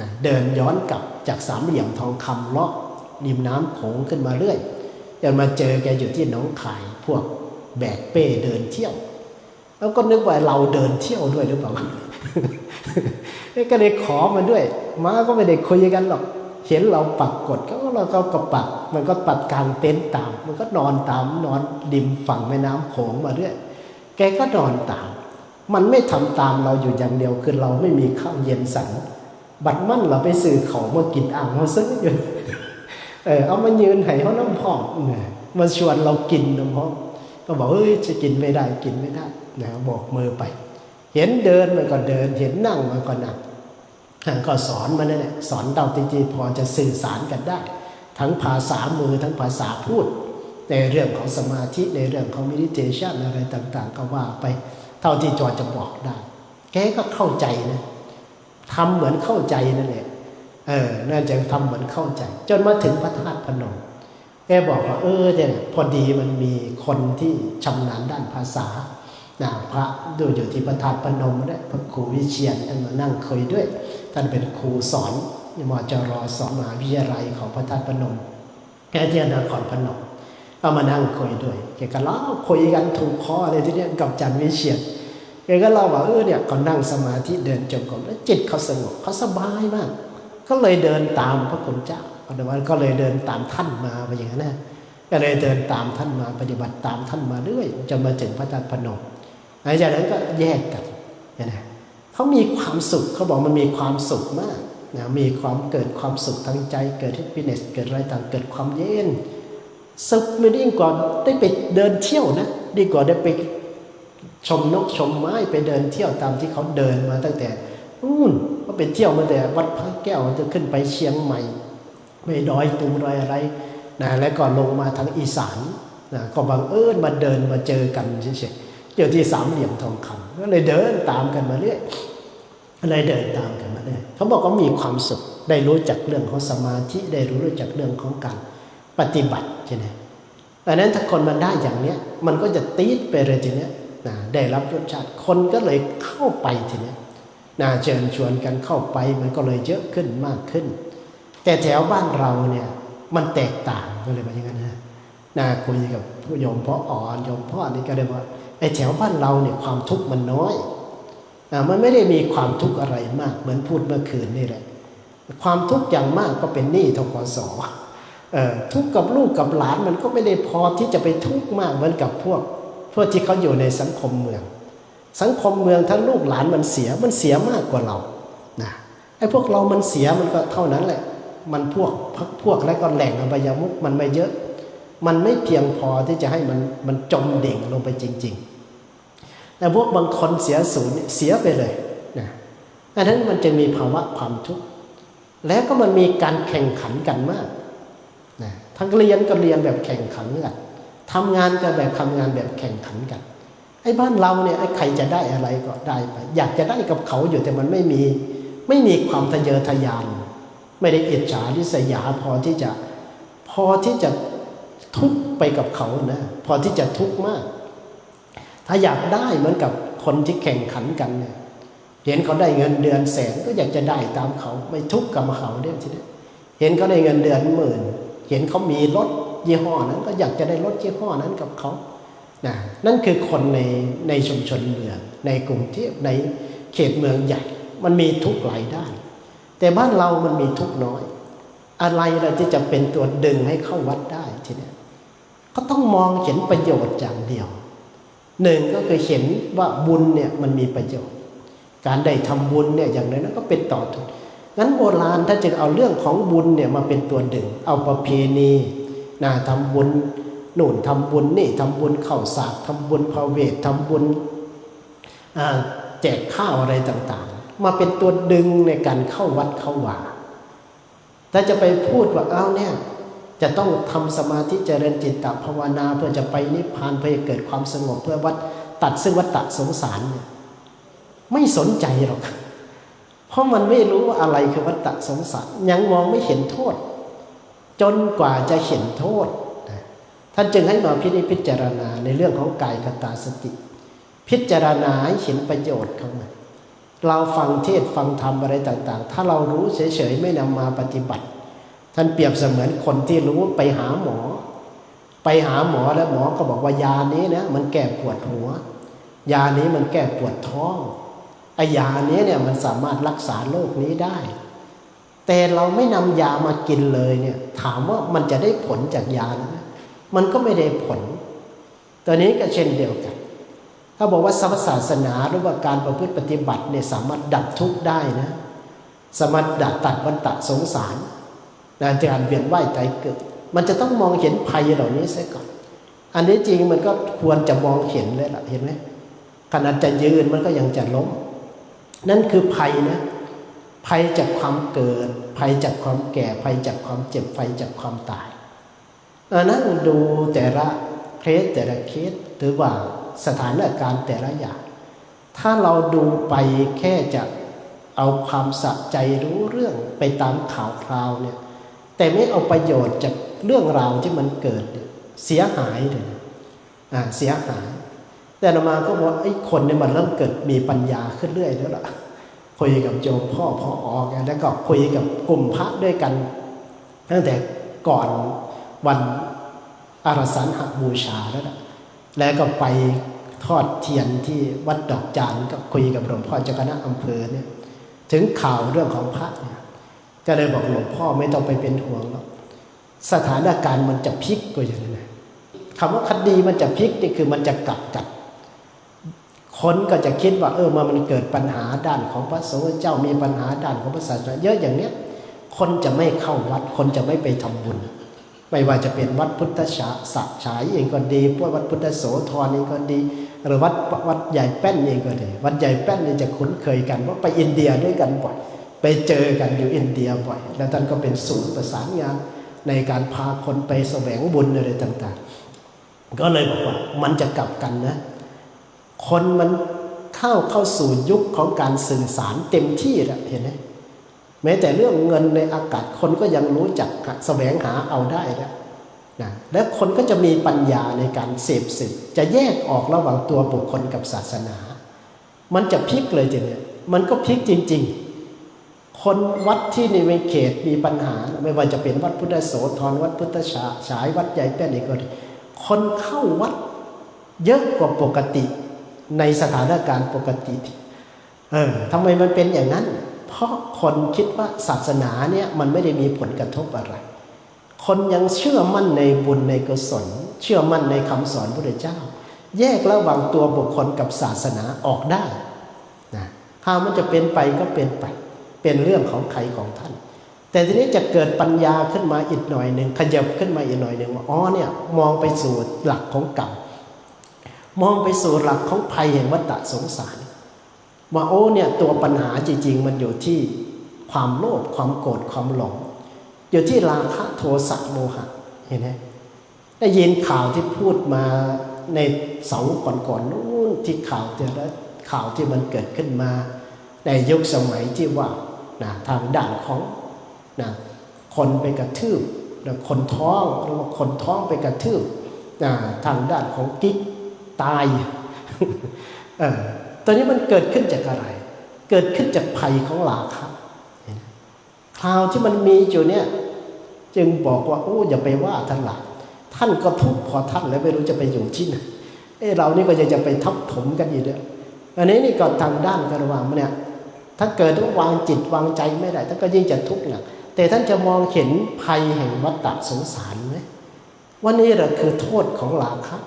นะเดินย้อนกลับจากสามเหลี่ยมทองคำเลาะริมน้ำโขงขึ้นมาเรื่อยจนมาเจอแกอยู่ที่หนองคายพวกแบกเป้เดินเที่ยวแล้วก็นึกว่าเราเดินเที่ยวด้วยหรือเปล่า ก็เลยขอมาด้วยมาก็ไม่ได้คุยกันหรอกเห็นเราปักกดเราก็ปักมันก็ปัดกลางเต็นท์ตามมันก็นอนตามนอนริมฝั่งแม่น้ำโขงมาเรื่อยแกก็นอนตามมันไม่ทำตามเราอยู่อย่างเดียวคือเราไม่มีข้าวเย็นสั่งบัดมั่นเราไปซื้อของมากินอ่างมาซื้ออยู่เอามายืนให้เขาน้ำพองมาชวนเรากินน้ำพองก็บอกจะกินไม่ได้นะบอกมือไปเห็นเดินมันก็เดินเห็นนั่งมันก็นั่งก็สอนมันนั่นแหละสอนเราจริงๆพอจะสื่อสารกันได้ทั้งภาษามือทั้งภาษาพูดในเรื่องของสมาธิในเรื่องของ meditation อะไรต่างๆก็ว่าไปเท่าที่จอจะบอกได้แกก็เข้าใจนะทำเหมือนเข้าใจนั่นแหละน่าจะทำเหมือนเข้าใจจนมาถึงพระธาตุพนมแกบอกว่าเนี่ยพอดีมันมีคนที่ชำนาญด้านภาษาพระดูอยู่ที่พระธาตุพนมเนี่ยพระครูวิเชียรท่านมานั่งคุยด้วยท่านเป็นครูสอนมจร.สอนมหาวิทยาลัยของพระธาตุพนมแกที่นครพนมก็มานั่งคุยด้วยแกก็เล่าคุยกันถูกคอเลยทีเนี้ยกับอาจารย์วิเชียรแกก็เล่าว่าเนี่ยเขานั่งสมาธิเดินจงกรมแล้วจิตเขาสงบเขาสบายมากก็เลยเดินตามพระคุณเจ้าก็เลยเดินตามท่านมาไปอย่างนั้นนะก็เลยเดินตามท่านมาปฏิบัติตามท่านมาเรื่อยจนมาถึงพระธาตุพนมหลังจากนั้นก็แยกกันนะเขามีความสุขเขาบอกมันมีความสุขมากนะมีความเกิดความสุขทางใจเกิด happiness เกิดอะไรต่างเกิดความเย็นสุขไม่ยิ่งกว่าได้ไปเดินเที่ยวนะดีกว่าได้ไปชมนกชมไม้ไปเดินเที่ยวตามที่เขาเดินมาตั้งแต่ก็ไปเที่ยวมาแต่วัดพระแก้วจะขึ้นไปเชียงใหม่ไปดอยตุงดอยอะไรนะแล้วก็ลงมาทางอีสานนะก็บังเอิญมาเดินมาเจอกันเฉยๆอยู่ที่สามเหลี่ยมทองคำก็เลยเดินตามกันมาเรื่อยเลยเดินตามกันมาเรื่อยเขาบอกว่ามีความสุขได้รู้จักเรื่องของสมาธิได้รู้จักเรื่องของการปฏิบัติใช่ไหมดังนั้นถ้าคนมันได้อย่างเนี้ยมันก็จะตีดไปเลยทีเนี้ยนะได้รับรสชาติคนก็เลยเข้าไปทีเนี้ยนะเชิญชวนกันเข้าไปมันก็เลยเยอะขึ้นมากขึ้นแต่แถวบ้านเราเนี่ยมันแตกต่างก็เลยว่าอย่างนั้นนะคุยกับผู้โยมพ่ออ่อนโยมพ่อนี่ก็เลยว่าไอ้แถวบ้านเราเนี่ยความทุกข์มันน้อย มันไม่ได้มีความทุกข์อะไรมากเหมือนพูดเมื่อคืนนี่แหละความทุกข์อย่างมากก็เป็นหนี้ธกส.ทุกข์กับลูกกับหลานมันก็ไม่ได้พอที่จะไปทุกข์มากเหมือนกับพวกที่เขาอยู่ในสังคมเมืองสังคมเมืองทั้งลูกหลานมันเสียมากกว่าเรานะไอ้พวกเรามันเสียมันก็เท่านั้นแหละมันพวกแล้วก็แหล่งอบายมุขมันไม่เยอะมันไม่เพียงพอที่จะให้มันจมดิ่งลงไปจริงๆแต่พวกบางคนเสียศูนย์เสียไปเลยนะอันนั้นมันจะมีภาวะความทุกข์แล้วก็มันมีการแข่งขันกันมากนะทั้งเรียนก็เรียนแบบแข่งขันกันทำงานก็แบบทำงานแบบแข่งขันกันไอ้บ้านเราเนี่ยไอ้ใครจะได้อะไรก็ได้ไปอยากจะได้กับเขาอยู่แต่มันไม่มีความทะเยอทะยานไม่ได้อิจฉาริษยาพอที่จะทุกข์ไปกับเขานะพอที่จะทุกข์มากถ้าอยากได้เหมือนกับคนที่แข่งขันกันเนี่ยเห็นเขาได้เงินเดือนแสนก็อยากจะได้ตามเขาไม่ทุกข์กับเขาเนี่ยทีนี้เห็นเขาได้เงินเดือนหมื่นเห็นเขามีรถยี่ห้อนั้นก็อยากจะได้รถยี่ห้อนั้นกับเขานะนั่นคือคนในชุมชนเมืองในกรุงเทพในเขตเมืองใหญ่มันมีทุกหลายด้านแต่บ้านเรามันมีทุกน้อยอะไรเราที่จะเป็นตัวดึงให้เข้าวัดได้ทีนี้ก็ต้องมองเห็นประโยชน์อย่างเดียวหนึ่งก็คือเห็นว่าบุญเนี่ยมันมีประโยชน์การได้ทำบุญเนี่ยอย่างนั้นก็เป็นต่อทุนงั้นโบราณถ้าจะเอาเรื่องของบุญเนี่ยมาเป็นตัวดึงเอาประเพณีทำบุญนู่นทำบุญนี่ทำบุญเข้าสากทำบุญพระเวททำบุญแจกข้าวอะไรต่างๆมาเป็นตัวดึงในการเข้าวัดเข้าวาถ้าจะไปพูดว่าเนี่ยจะต้องทำสมาธิเจริญจิตตภาวนาเพื่อจะไปนิพพานเพื่อเกิดความสงบเพื่อตัดซึ่งวัฏสงสารเนี่ยไม่สนใจหรอกเพราะมันไม่รู้ว่าอะไรคือวัฏสงสารยังมองไม่เห็นโทษจนกว่าจะเห็นโทษท่านจึงให้มาพิจารณาในเรื่องของกายคตาสติพิจารณาให้เห็นประโยชน์ของมันเราฟังเทศฟังธรรมอะไรต่างๆถ้าเรารู้เฉยๆไม่นำมาปฏิบัติท่านเปรียบเสมือนคนที่รู้ไปหาหมอแล้วหมอก็บอกว่ายานี้นะมันแก้ปวดหัวยานี้มันแก้ปวดท้องไอ้ยานี้เนี่ยมันสามารถรักษาโรคนี้ได้แต่เราไม่นำยามากินเลยเนี่ยถามว่ามันจะได้ผลจากยานะมันก็ไม่ได้ผลตัวนี้ก็เช่นเดียวกันถ้าบอกว่าศาสนาหรือว่าการประพฤติปฏิบัติเนี่ยสามารถดับทุกข์ได้นะสามารถตัดวัฏสงสารการเวียนว่ายตายเกิดมันจะต้องมองเห็นภัยเหล่านี้เสียก่อนอันนี้จริงมันก็ควรจะมองเห็นเลยล่ะเห็นไหมขนาดจะยืนมันก็ยังจะล้มนั่นคือภัยนะภัยจากความเกิดภัยจากความแก่ภัยจากความเจ็บภัยจากความตายนั่งดูแต่ละเคสหรือว่าสถานการณ์แต่ละอย่างถ้าเราดูไปแค่จะเอาความสะใจรู้เรื่องไปตามข่าวคราวเนี่ยแต่ไม่เอาประโยชน์จากเรื่องราวที่มันเกิดเสียหายเลยเสียหายแต่อาตมาก็บอกไอ้คนเนี่ยมันเริ่มเกิดมีปัญญาขึ้นเรื่อยแล้วล่ะคุยกับโยมพ่อออกแล้วก็คุยกับกลุ่มพระด้วยกันตั้งแต่ก่อนวันอาราสาฬหบูชาแล้วก็ไปทอดเทียนที่วัดดอกจานก็คุยกับหลวงพ่อเจ้าคณะอำเภอเนี่ยถึงข่าวเรื่องของพระเนี่ยก็เลยบอกหลวงพ่อไม่ต้องไปเป็นห่วงหรอกสถานการณ์มันจะพลิกก็อย่างนี้นะคำว่าคดีมันจะพลิกนี่คือมันจะกลับกันคนก็จะคิดว่ามันเกิดปัญหาด้านของพระสงฆ์เจ้ามีปัญหาด้านของพระศาสนาเยอะอย่างเนี้ยคนจะไม่เข้าวัดคนจะไม่ไปทำบุญไม่ว่าจะเป็นวัดพุทธฉายเองก็ดีพวกวัดพุทธโสธรเองก็ดีหรือวัดใหญ่แป้นเองก็ดีวัดใหญ่แป้นนี่จะคุ้นเคยกันว่าไปอินเดียด้วยกันบ่อยไปเจอกันอยู่อินเดียบ่อยแล้วท่านก็เป็นศูนย์ประสานงานในการพาคนไปแสวงบุญอะไรต่างๆก็เลยบอกว่ามันจะกลับกันนะคนมันเข้าสู่ยุคของการสื่อสารเต็มที่แล้วเห็นไหมแม้แต่เรื่องเงินในอากาศคนก็ยังรู้จักแสวงหาเอาได้แล้วนะและคนก็จะมีปัญญาในการเสพสิ่งจะแยกออกระหว่างตัวบุคคลกับศาสนามันจะพลิกเลยทีเนี้ยมันก็พลิกจริงๆคนวัดที่ในเขตมีปัญหาไม่ว่าจะเป็นวัดพุทธโสธรวัดพุทธฉายวัดใหญ่แป้นอีกก็ดีคนเข้าวัดเยอะกว่าปกติในสถานการณ์ปกติ ทำไมมันเป็นอย่างนั้นเพราะคนคิดว่าศาสนาเนี่ยมันไม่ได้มีผลกระทบอะไรคนยังเชื่อมั่นในบุญในกุศลเชื่อมั่นในคำสอนพระพุทธเจ้าแยกระหว่างตัวบุคคลกับศาสนาออกได้นะถ้ามันจะเป็นไปก็เป็นไปเป็นเรื่องของใครของท่านแต่ทีนี้จะเกิดปัญญาขึ้นมาอีกหน่อยหนึ่งขยับขึ้นมาอีกหน่อยหนึ่งว่าอ๋อเนี่ยมองไปสู่หลักของกรรมมองไปสู่หลักของภัยแห่งวัฏสงสารว่าโอ้เนี่ยตัวปัญหาจริงๆมันอยู่ที่ความโลภความโกรธความหลงอยู่ที่ราคะโทสะโมหะเห็นไหมได้ยินข่าวที่พูดมาในเสาก่อนๆนู้นที่ข่าวที่มันเกิดขึ้นมาในยุคสมัยที่ว่าทางด้านของคนไปกระทืบคนท้องหรือว่าคนท้องไปกระทืบทางด้านของกิ๊กตายตอนนี้มันเกิดขึ้นจากอะไรเกิดขึ้นจากภัยของราคะข่าวที่มันมีอยู่เนี่ยจึงบอกว่าโอ้อย่าไปว่าท่านหลักท่านก็ทุกข์พอท่านแล้วไม่รู้จะไปอยู่ที่ไหนเรานี่ก็จะไปทับถมกันอีกเด้ออันนี้นี่ก็ทางด้านกระวางเนี่ยถ้าเกิดต้องวางจิตวางใจไม่ได้ท่านก็ยิ่งจะทุกข์หนักแต่ท่านจะมองเห็นภัยแห่งวัฏสงสารไหมว่านี่แหละคือโทษของราคะ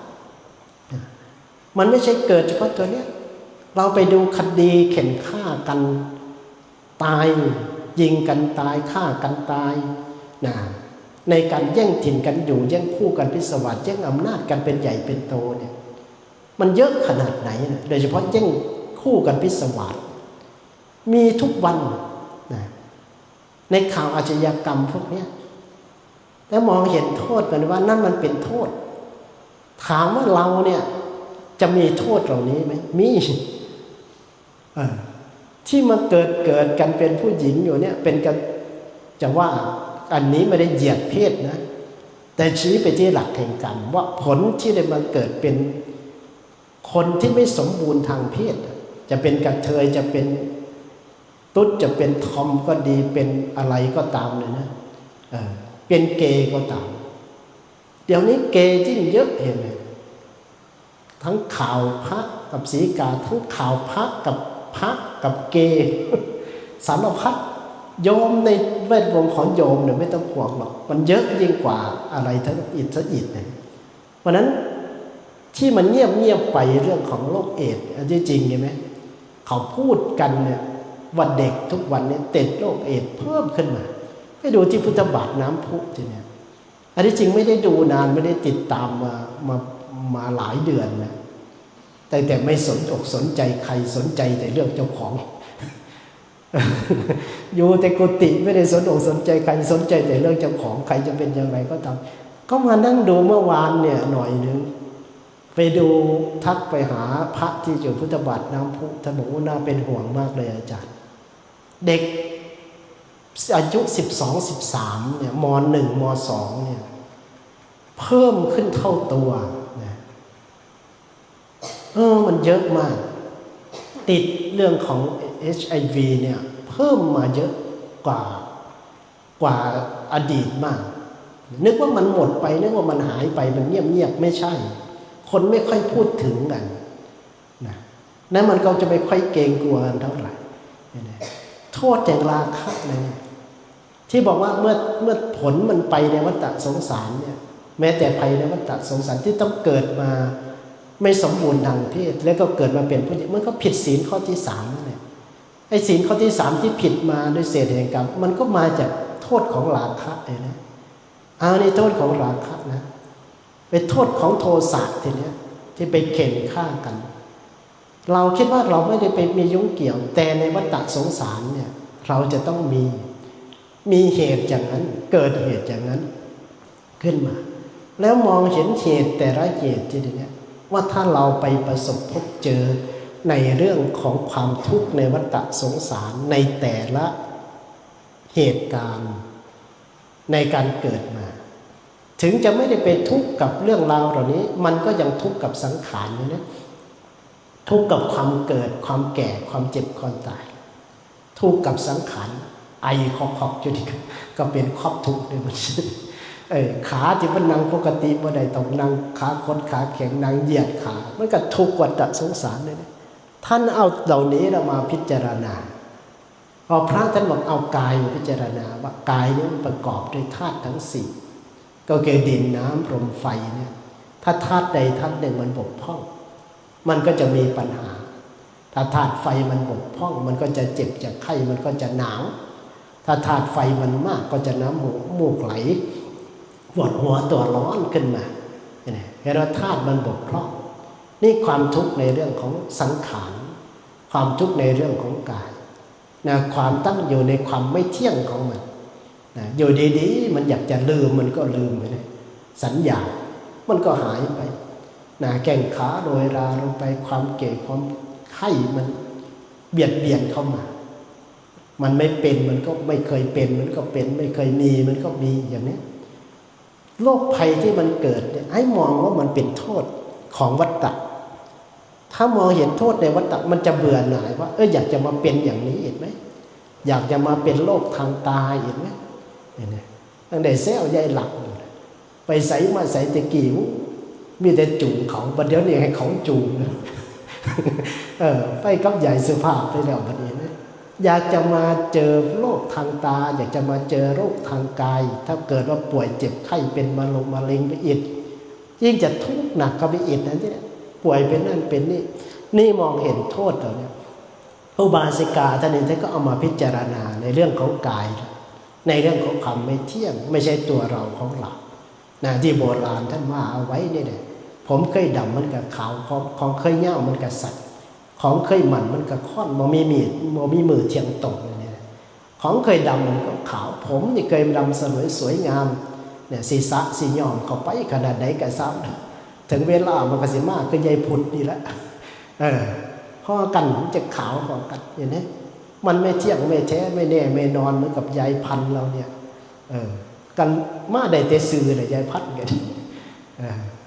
มันไม่ใช่เกิดเฉพาะตัวเนี้ยเราไปดูคดีเข็นฆ่ากันตายยิงกันตายฆ่ากันตายในการแย่งถิ่นกันอยู่แย่งคู่กันพิศวาสแย่งอำนาจกันเป็นใหญ่เป็นโตเนี่ยมันเยอะขนาดไหนนะโดยเฉพาะแย่งคู่กันพิศวาสมีทุกวันในข่าวอาชญากรรมพวกนี้แล้วมองเห็นโทษกันว่านั่นมันเป็นโทษถามว่าเราเนี่ยจะมีโทษเหล่านี้ไหมมีที่มาเกิดกันเป็นผู้หญิงอยู่เนี่ยเป็นกันจะว่าอันนี้ไม่ได้เหยียดเพศนะแต่ชี้ไปที่หลักแห่งกรรมว่าผลที่ได้มาเกิดเป็นคนที่ไม่สมบูรณ์ทางเพศจะเป็นกระเทยจะเป็นตุ๊ดจะเป็นทอมก็ดีเป็นอะไรก็ตามเลยนะเป็นเกย์ก็ตามเดี๋ยวนี้เกย์ยิ่งเยอะเห็นไหมทั้งข่าวพระกับศรีกาทั้งข่าวพระกับเกย์สารพัดโยมในแวดวงของโยมเนี่ยไม่ต้องห่วงหรอกมันเยอะยิ่งกว่าอะไรทั้งอิฐเนี่ยเพราะนั้นที่มันเงียบไปเรื่องของโรคเอดส์อันที่จริงเห็นไหมเขาพูดกันเนี่ยว่าเด็กทุกวันนี้ติดโรคเอดส์เพิ่มขึ้นมาไปดูที่พุทธบาทน้ำพุทีเนี่ยอันที่จริงไม่ได้ดูนานไม่ได้ติดตามมาหลายเดือนนะแต่ไม่สนอกสนใจใครสนใจแต่เรื่องเจ้าของ อยู่แต่กุฏิไม่ได้สนอกสนใจใครสนใจแต่เรื่องเจ้าของใครจะเป็นอย่างไรก็ตามก็มานั่งดูเมื่อวานเนี่ยหน่อยนึงไปดูทักไปหาพระที่อยู่พุทธบาทน้ำพุท่านบอกว่าน่าเป็นห่วงมากเลยอาจารย์เด็กอายุ12-13เนี่ยม.1 ม.2เนี่ยเพิ่มขึ้นเท่าตัวนะมันเยอะมากติดเรื่องของ HIV เนี่ยเพิ่มมาเยอะกว่าอดีตมากนึกว่ามันหมดไปนึกว่ามันหายไปมันเงียบไม่ใช่คนไม่ค่อยพูดถึงกันนะนั่นมันก็จะไม่ค่อยเกรงกลัวกันเท่าไหร่โทษแห่งราคะนะที่บอกว่าเมื่อผลมันไปในวัฏสงสารเนี่ยแม้แต่ภัยในวัฏสงสารที่ต้องเกิดมาไม่สมบูรณ์ทางเพศแล้วก็เกิดมาเป็นผู้หญิงมันก็ผิดศีลข้อที่3นั่นแหละไอ้ศีลข้อที่3ที่ผิดมาด้วยเศษแห่งกรรมมันก็มาจากโทษของราคะเลยนะนี่โทษของราคะนะเป็นโทษของโทสะทีเนี้ยที่ไปเข็นฆ่ากันเราคิดว่าเราไม่ได้ไปมียุ่งเกี่ยวแต่ในวัฏสงสารเนี่ยเราจะต้องมีเหตุอย่างนั้นเกิดเหตุอย่างนั้นขึ้นมาแล้วมองเห็นเหตุแต่ละเหตุทีเนี้ยว่าถ้าเราไปประสบพบเจอในเรื่องของความทุกข์ในวัฏสงสารในแต่ละเหตุการณ์ในการเกิดมาถึงจะไม่ได้ไปทุกข์กับเรื่องราวเหล่านี้มันก็ยังทุกข์กับสังขารอยู่นะทุกข์กับความเกิดความแก่ความเจ็บความตายทุกข์กับสังขารไอคอกอยู่ดีก็เป็นครอบทุกข์เลยมันขาที่มันนั่งปกติเมื่อใดต้องนั่งขาคดขาแข็งนั่งเหยียดขามันก็ทุกข์วัฏสงสารเลยนะ ท่านเอาเหล่านี้เรามาพิจารณาพอพระท่านบอกเอากายมาพิจารณาว่ากายนี้มันประกอบด้วยธาตุทั้งสี่ก็คือดินน้ำลมไฟเนี่ยถ้าธาตุใดธาตุหนึ่งมันบกพร่องมันก็จะมีปัญหาถ้าธาตุไฟมันบกพร่องมันก็จะเจ็บจะไข้มันก็จะหนาวถ้าธาตุไฟมันมากก็จะน้ำมูกไหลปวดหัวตัวร้อนขึ้นมาเห็นว่าธาตุมันบกพร่องนี่ความทุกข์ในเรื่องของสังขารความทุกข์ในเรื่องของกายนะความตั้งอยู่ในความไม่เที่ยงของมันนะอยู่ดีๆมันอยากจะลืมมันก็ลืมไปเลยสัญญามันก็หายไปนะแข้งขาโรยราลงไปความเก่ความไข้มันเบียดเบียนเข้ามามันไม่เป็นมันก็ไม่เคยเป็นมันก็เป็นไม่เคยมีมันก็มีอย่างนี้โรคภัยที่มันเกิดเนี่ยให้มองว่ามันเป็นโทษของวัฏฏะถ้ามองเห็นโทษในวัฏฏะมันจะเบื่อหน่ายว่าอยากจะมาเป็นอย่างนี้อีกไหมอยากจะมาเป็นโรคทางตาอีกไหมเนี่ยตั้งแต่เซลล์ใยหลักไปใส่มาใส่ตะกี้มีแต่จูงเขาบัดเดี๋ยวนี้ให้เขาจูงไปกับใหญ่สุภาพไปแล้วบัดนี้นะอยากจะมาเจอโรคทางตาอยากจะมาเจอโรคทางกายถ้าเกิดว่าป่วยเจ็บไข้เป็นมะเร็งไปอีกยิ่งจะทุกข์หนักเข้าไปอีกนะเนี่ยป่วยเป็นนั่นเป็นนี่มองเห็นโทษเหล่านี้อุบาสิกาท่านเองท่านก็เอามาพิจารณาในเรื่องของกายในเรื่องของความไม่เที่ยงไม่ใช่ตัวเราของเรานะที่โบราณท่านว่าเอาไว้นี่แหละผมเคยดำมันกับขาวของเคยเง่ามันกับสัตว์ของเคยหมันมันกับค้อนมอมีมีดมอมีมือเทียงตกเนี่ยของเคยดำมันก็ขาวผมนี่เคยดำสวยงามเนี่ยศีรษะสีหย่อมเข้าไปขนาดไหนกับซ้ำถึงเวลามันก็สิมากคือใยพุดนี่แหละข้อกันมันจะขาวข้อกันอย่างนี้มันไม่เที่ยงไม่แท้ไม่แน่ไม่นอนเหมือนกับใยพันเราเนี่ยกันมาได้แต่ซื้อเลยใยพัดกัน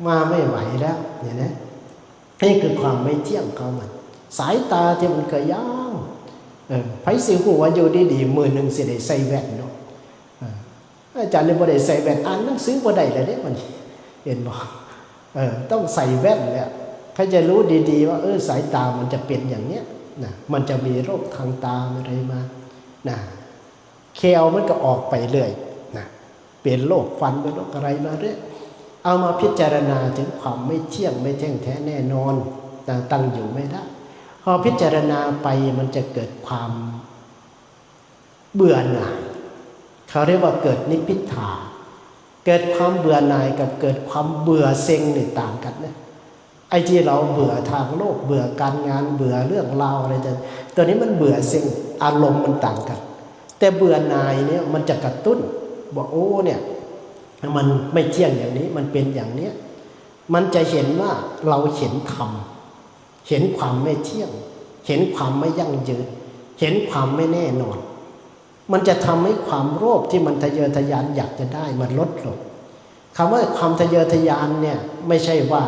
มาไม่ไหวแล้วเนี่ยนะนี่คือความไม่เที่ยงของมันสายตาที่มันเคยยาวไผสิหัวอยู่ดีๆมือหนึ่งสิได้ใส่แว่นเนาะอาจารย์เนี่ยบ่ได้ใส่แว่นอ่านหนังสือบ่ได้เลยเนี่ยมันเห็นบ่ต้องใส่แว่นแหละใครจะรู้ดีๆว่าสายตามันจะเป็นอย่างเนี้ยนะมันจะมีโรคทางตาอะไรมานะเคลมันก็ออกไปเรื่อยนะเป็นโรคฟันเป็นโรคอะไรมาเรื่อยเอามาพิจารณาถึงความไม่เที่ยงไม่แท้งแท้แน่นอนตั้งอยู่ไม่ได้พอพิจารณาไปมันจะเกิดความเบื่อหน่ายเขาเรียกว่าเกิดนิพพิทาเกิดความเบื่อหน่ายกับเกิดความเบื่อเซ็งนี่ต่างกันนะไอ้ที่เราเบื่อทางโลกเบื่อการงานเบื่อเรื่องราวอะไรตัวนี้มันเบื่อเซ็งอารมณ์มันต่างกันแต่เบื่อหน่ายเนี่ยมันจะกระตุ้นบอกโอ้เนี่ยมันไม่เที่ยงอย่างนี้มันเป็นอย่างนี้มันจะเห็นว่าเราเห็นธรรมเห็นความไม่เที่ยงเห็นความไม่ยั่งยืนเห็นความไม่แน่นอนมันจะทำให้ความโลภที่มันทะเยอทะยานอยากจะได้มันลดลงคำว่าความทะเยอทะยานเนี่ยไม่ใช่ว่า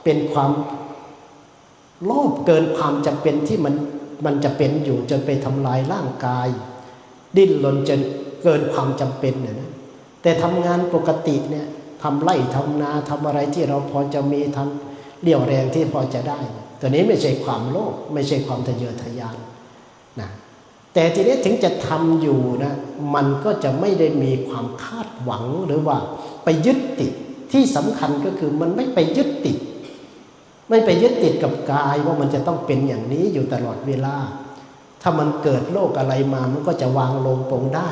เป็นความโลภเกินความจำเป็นที่มันจะเป็นอยู่จนไปทำลายร่างกายดิ้นรนจนเกินความจำเป็นนะแต่ทำงานปกติเนี่ยทำไร่ทำนาทำอะไรที่เราพอจะมีทำเรี่ยวแรงที่พอจะได้ตัวนี้ไม่ใช่ความโลภไม่ใช่ความทะเยอทะยานนะแต่ทีนี้ถึงจะทำอยู่นะมันก็จะไม่ได้มีความคาดหวังหรือว่าไปยึดติดที่สำคัญก็คือมันไม่ไปยึดติดไม่ไปยึดติดกับกายว่ามันจะต้องเป็นอย่างนี้อยู่ตลอดเวลาถ้ามันเกิดโรคอะไรมามันก็จะวางลงปลงได้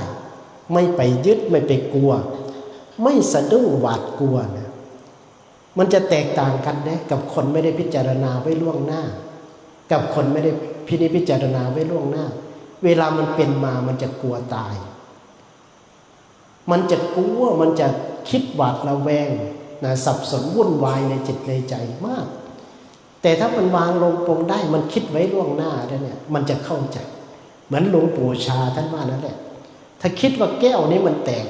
ไม่ไปยึดไม่ไปกลัวไม่สะดุ้งหวาดกลัวนะมันจะแตกต่างกันนะกับคนไม่ได้พิจารณาไว้ล่วงหน้ากับคนไม่ได้พิจารณาไว้ล่วงหน้าเวลามันเป็นมามันจะกลัวตายมันจะกลัวมันจะคิดหวาดระแวงนะสับสนวุ่นวายในจิตในใจมากแต่ถ้ามันวางลงปลงได้มันคิดไว้ล่วงหน้าแล้วเนี่ยมันจะเข้าใจเหมือนหลวงปู่ชาท่านว่านั่นแหละถ้าคิดว่าแก้วนี้มันแตก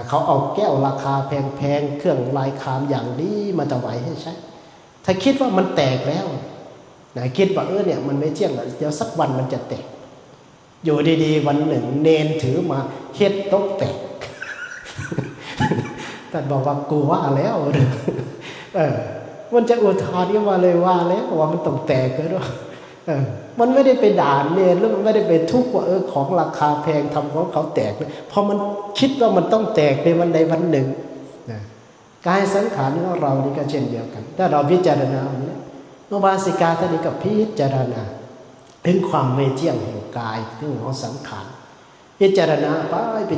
เขาเอาแก้วราคาแพงๆเครื่องลายคามอย่างนี้มาถวายให้ใช้ถ้าคิดว่ามันแตกแล้วคิดว่าเนี่ยมันไม่เที่ยงแล้วเดี๋ยวสักวันมันจะแตกอยู่ดีๆวันหนึ่งเนนถือมาเฮ็ดตกแตกท่านบอกว่ากูว่าแล้วมันจะอุทานขึ้นมาเลยว่าแล้วว่ามันต้องแตกก็ด้วย มันไม่ได้ไปด่าเนี่ยแล้วมันไม่ได้ไปทุกข์ว่าของราคาแพงทำของเขาแตกเพราะมันคิดว่ามันต้องแตกในวันใดวันหนึ่งกายสังขารของเรานี่ก็เช่นเดียวกันถ้าเราพิจารณาเนี่ยอุบาสิกาท่านนี้ก็พิจารณาถึงความไม่เที่ยงแห่งกายถึงของสังขารพิจารณาไป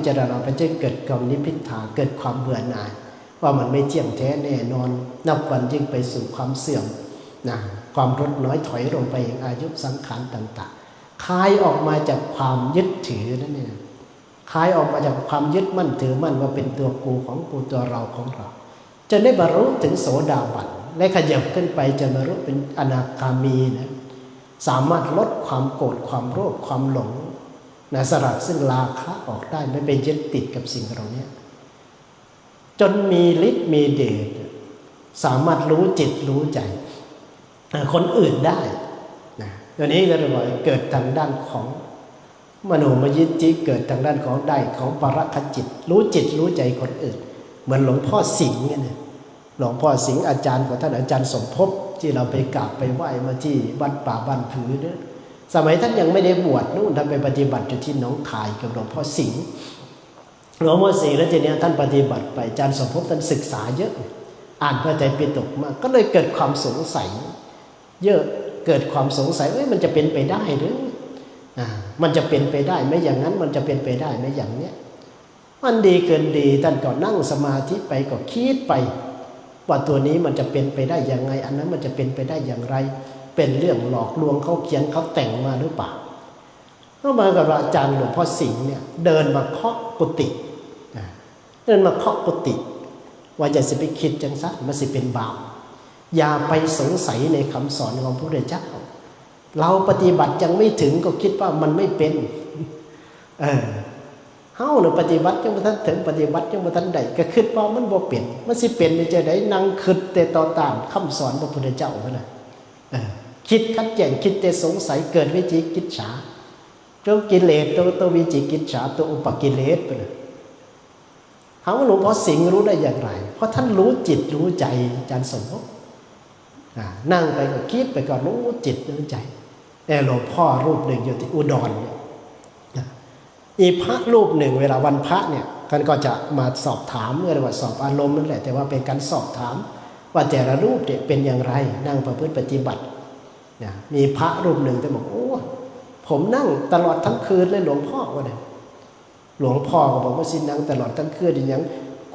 จนเกิดกรรมนิพพิทาเกิดความเบื่อหน่ายว่ามันไม่เที่ยงแท้แน่นอนนับวันยิ่งไปสู่ความเสื่อมความลดน้อยถอยลงไปอย่างอายุสังขารต่างๆคลายออกมาจากความยึดถือนั่นเองคลายออกมาจากความยึดมั่นถือมั่นว่าเป็นตัวกูของกูตัวเราของเราจะได้บรรลุถึงโสดาบันและขยับขึ้นไปจะบรรลุเป็นอนาคามีนะสามารถลดความโกรธความโลภความหลงสลัดซึ่งราคะออกได้ไม่ไปยึดติดกับสิ่งเหล่านี้จนมีฤทธิ์มีเดชสามารถรู้จิตรู้ใจคนอื่นได้ตัวนี้ก็เรียกว่าเกิดทางด้านของมโนมยิทธิเกิดทางด้านของได้ของปรคจิตรู้จิตรู้ใจคนอื่นเหมือนหลวงพ่อสิงห์เนี่ยหลวงพ่อสิงห์อาจารย์ของท่านอาจารย์สมภพที่เราไปกราบไปไหว้มาที่วัดป่าบ้านผือเนี่ยสมัยท่านยังไม่ได้บวชนู่นท่านไปปฏิบัติอยู่ที่หนองคายกับหลวงพ่อสิงห์หลวงพ่อสิงห์แล้วทีนี้ท่านปฏิบัติไปอาจารย์สมภพท่านศึกษาเยอะอ่านพระไตรปิฎกมากก็เลยเกิดความสงสัยเยอะเกิดความสงสัยมันจะเป็นไปได้หรือมันจะเป็นไปได้ไหมอย่างนั้นมันจะเป็นไปได้ไหมอย่างเนี้ยมันดีเกินดีท่านก็นั่งสมาธิไปก็คิดไปว่าตัวนี้มันจะเป็นไปได้ยังไงอันนั้นมันจะเป็นไปได้อย่างไรเป็นเรื่องหลอกลวงเขาเขียนเขาแต่งมาหรือเปล่าก็มากับอาจารย์หลวงพ่อสิงห์เนี่ยเดินมาเคาะกุฏิเดินมาเคาะกุฏิว่าอย่าสิไปคิดจังซะมันสิเป็นบาปอย่าไปสงสัยในคำสอนของพระพุทธเจ้าเราปฏิบัติยังไม่ถึงก็คิดว่ามันไม่เป็นเฮาเนี่ยปฏิบัติยังบ่ทันถึงปฏิบัติยังบ่ทันได้ก็คิดว่ามันบ่เป็นมันสิเป็นจะได้นั่งคิดแต่ต่อต้านคำสอนพระพุทธเจ้าเท่านั้นคิดขัดแย้งคิดแต่สงสัยเกิดวิจิกิจฉาตัวกิเลสตัววิจิกิจฉาตัวอุปกิเลสไปเลยถามว่าหลวงพ่อสิงห์รู้ได้อย่างไรเพราะท่านรู้จิตรู้ใจอาจารย์สมภพนั่งไปก็คิดไปก็รู้จิตรู้ใจแต่หลวงพ่อรูปหนึ่งอยู่ที่อุดรเนี่ยอีพระรูปหนึ่งเวลาวันพระเนี่ยท่านก็จะมาสอบถามเรียกว่าสอบอารมณ์นั่นแหละแต่ว่าเป็นการสอบถามว่าแต่ละรูปเนี่ยเป็นอย่างไรนั่งประพฤติปฏิบัติมีพระรูปหนึ่งแต่บอกโอ้ผมนั่งตลอดทั้งคืนเลยหลวงพ่อว่าเนี่ยหลวงพ่อก็บอกว่าสินั่งตลอดทั้งคืนอย่าง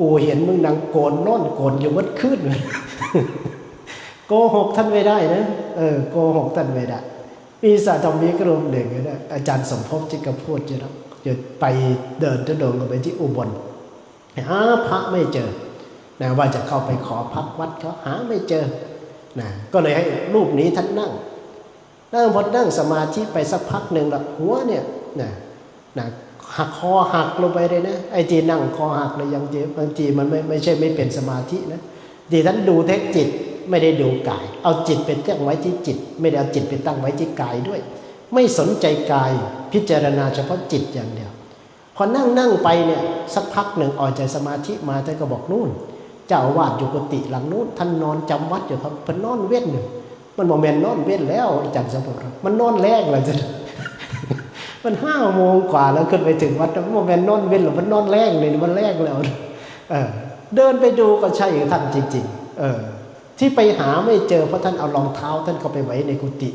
กูเห็นมึงนั่งโกนนอนโกนอยู่วัดคืนเลยโกหกท่านไม่ได้นะโกหกท่านไม่ได้มีสาธมิกรูปหนึ่งนะอาจารย์สมภพที่กระพูดอยู่แล้วจะไปเดินทุดงกันไปที่อุบลหาพระไม่เจอนะว่าจะเข้าไปขอพักวัดเขาหาไม่เจอนะก็เลยให้รูปนี้ท่านนั่งพอนั่งสมาธิไปสักพักหนึ่งละหัวเนี่ยนะหักคอหักลงไปเลยนะไอ้ที่นั่งคอหักเลยยังบางทีมันไม่ใช่ไม่เป็นสมาธินะที่ท่านดูเทคจิตไม่ได้ดูกายเอาจิตไปตั้งไว้ที่จิตไม่ได้เอาจิตไปตั้งไว้ที่กายด้วยไม่สนใจกายพิจารณาเฉพาะจิตอย่างเดียวพอนั่งไปเนี่ยสักพักหนึ่งออกจากสมาธิมาท่านก็บอกนู่นเจ้าอาวาสอยู่กุฏิหลังนู้นท่านนอนจำวัดอยู่ครับเป็นนอนเว้นอยู่มันโมเมนต์นอนเว้นแล้วอาจารย์สมภพมันนอนแรกเลยจ้ะมัน5 โมงกว่าแล้วขึ้นไปถึงวัดโมเมนต์นอนเว้นหรือมันนอนแรกเลยมันแรกแล้วเดินไปดูก็ใช่ท่านจริงๆที่ไปหาไม่เจอเพราะท่านเอารองเท้าท่านเข้าไปไว้ในกุฏิ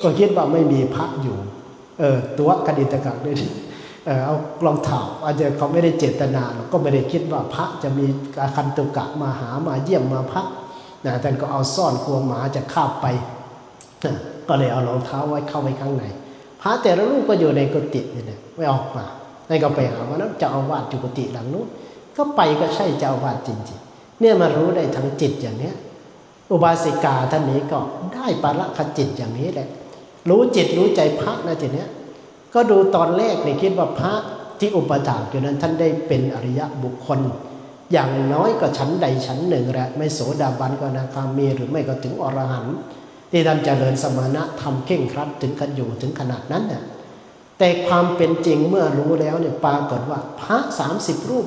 ก็คิดว่าไม่มีพระอยู่ตัวคดิตกะด้วยเอารองเท้าอาจจะเขาไม่ได้เจตนาหรอกก็ไม่ได้คิดว่าพระจะมีอาคันตุกะมาหามาเยี่ยมมาพักท่านก็เอาซ่อนกลัวหมาจะคาบไปก็เลยเอารองเท้าไว้เข้าไว้ข้างในพระแต่ละรูปก็อยู่ในกุฏินี่ไม่ออกมาให้ก็ไปหาว่านั้นเจ้าอาวาสอยู่กุฏิหลังนู้นก็ไปก็ใช่เจ้าอาวาสจริงๆเนี่ยมารู้ได้ทั้งจิตอย่างเนี้ยอุบาสิกาท่านนี้ก็ได้ปรคจิตอย่างนี้แหละรู้จิตรู้ใจพระนะทีเนี้ยก็ดูตอนแรกเนี่ยคิดว่าพระที่อุปถากอยู่นั้นท่านได้เป็นอริยบุคคลอย่างน้อยก็ชั้นใดชั้นหนึ่งแหละไม่โสดาบันก็อนาคามีหรือไม่ก็ถึงอรหันต์ที่ท่านเจริญสมณะทำเข่งครัดถึงขันอยู่ถึงขนาดนั้นน่ะแต่ความเป็นจริงเมื่อรู้แล้วเนี่ยปรากฏว่าพระ30 รูป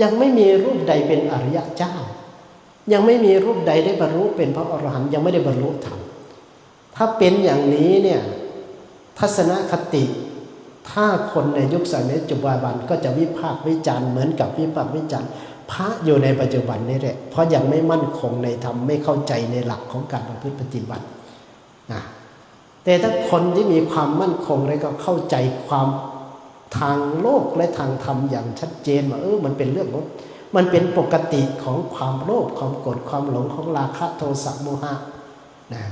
ยังไม่มีรูปใดเป็นอริยเจ้ายังไม่มีรูปใดได้บรรลุเป็นพระอรหันต์ยังไม่ได้บรรลุธรรม ถ้าเป็นอย่างนี้เนี่ยทัศนคติถ้าคนในยุคสมัยปัจจุบันก็จะวิพากษ์วิจารณ์เหมือนกับวิพากษ์วิจารณ์พระอยู่ในปัจจุบันนี่แหละเพราะยังไม่มั่นคงในธรรมไม่เข้าใจในหลักของการประพฤติปฏิบัตินะแต่ถ้าคนที่มีความมั่นคงแล้วก็เข้าใจความทางโลกและทางธรรมอย่างชัดเจนว่ามันเป็นเรื่องของมันเป็นปกติของความโลภความโกรธความหลงของราคะโทสะโมหะนะ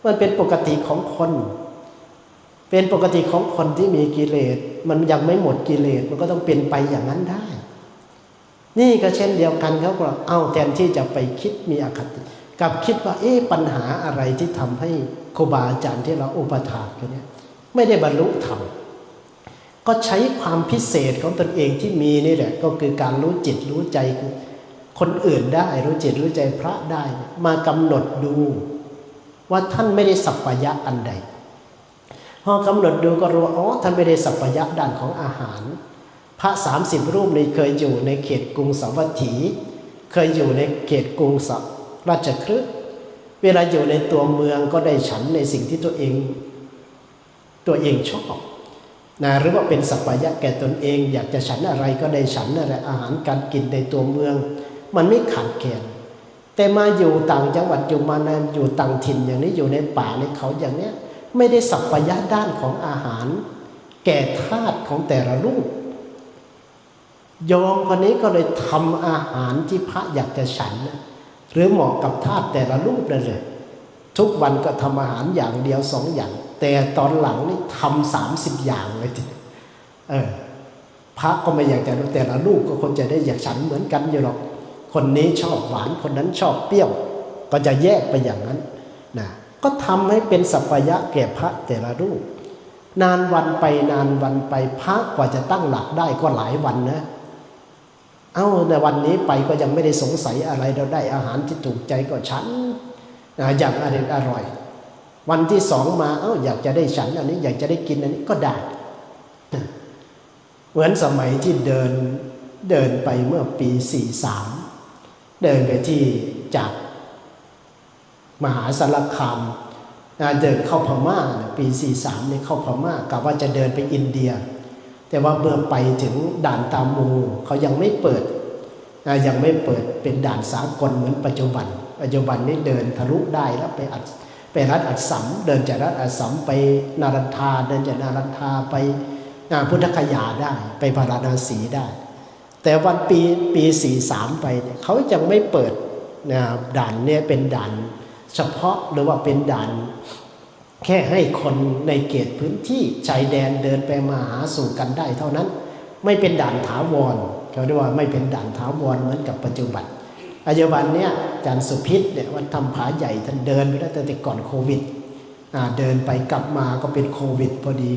มันเป็นปกติของคนเป็นปกติของคนที่มีกิเลสมันยังไม่หมดกิเลสมันก็ต้องเป็นไปอย่างนั้นได้นี่ก็เช่นเดียวกันเขาก็แทนที่จะไปคิดมีอคติกับคิดว่าปัญหาอะไรที่ทำให้ครูบาอาจารย์ที่เราอุปถากอยู่เนี่ยไม่ได้บรรลุธรรมก็ใช้ความพิเศษของตนเองที่มีนี่แหละก็คือการรู้จิตรู้ใจคนอื่นได้รู้จิตรู้ใจพระได้มากำหนดดูว่าท่านไม่ได้สัพพยะอันใดพอกำหนดดูก็รู้ว่าท่านไม่ได้สัพพยะด้านของอาหารพระ30รูปนี้เคยอยู่ในเขตกรุงสาวัตถีเคยอยู่ในเขตกรุงราชคฤห์เวลาอยู่ในตัวเมืองก็ได้ฉันในสิ่งที่ตัวเองชอบนะหรือว่าเป็นสัพพยะแก่ตนเองอยากจะฉันอะไรก็ได้ฉันนั่นแหละอาหารการกินในตัวเมืองมันไม่ขาดแคลนแต่มาอยู่ต่างจังหวัดอยู่ต่างถิ่นอย่างนี้อยู่ในป่าในเขาอย่างเนี้ยไม่ได้สัพพยะด้านของอาหารแก่ธาตุของแต่ละรูปโยมคนนี้ก็เลยทำอาหารที่พระอยากจะฉันหรือเหมาะกับธาตุแต่ละรูปนั่นเลยทุกวันก็ทำอาหารอย่างเดียว2 อย่างแต่ตอนหลังนี่ทำ30 อย่างเลยทีพระก็ไม่อยากจะแต่ละรูปก็คนจะได้อยากฉันเหมือนกันอยู่หรอกคนนี้ชอบหวานคนนั้นชอบเปรี้ยวก็จะแยกไปอย่างนั้นนะก็ทำให้เป็นสัพพยะแก่พระแต่ละรูปนานวันไปพระกว่าจะตั้งหลักได้ก็หลายวันนะในวันนี้ไปก็ยังไม่ได้สงสัยอะไรเราได้อาหารที่ถูกใจก็ฉันอย่างอร่อยวันที่2มาอยากจะได้ฉันอันนี้อยากจะได้กินอันนี้ก็ได้เหมือนสมัยที่เดินไปเมื่อปี43เดินไปที่จากมหาสารคามเดินเข้าพม่าปี43นี่เข้าพม่ากะว่าจะเดินไปอินเดียแต่ว่าเมื่อไปถึงด่านตามูเขายังไม่เปิดเป็นด่านสากลเหมือนปัจจุบันนี้เดินทะลุได้แล้วไปรัฐอัสสัมเดินจากรัฐอัสสัมไปนารันทาเดินจากนารันทาไปพุทธคยาได้ไปพาราณสีได้แต่วันปี43ไปเนี่ยเขายังไม่เปิดด่านเนี่ยเป็นด่านเฉพาะหรือว่าเป็นด่านแค่ให้คนในเขตพื้นที่ชายแดนเดินไปมาหาสู่กันได้เท่านั้นไม่เป็นด่านถาวรเขาเรียกว่าไม่เป็นด่านถาวรเหมือนกับปัจจุบันเนี่ยอาจารย์สุพิษเนี่ยวัดธรรมผาใหญ่ท่านเดินไปแล้วแต่ก่อนโควิดเดินไปกลับมาก็เป็นโควิดพอดี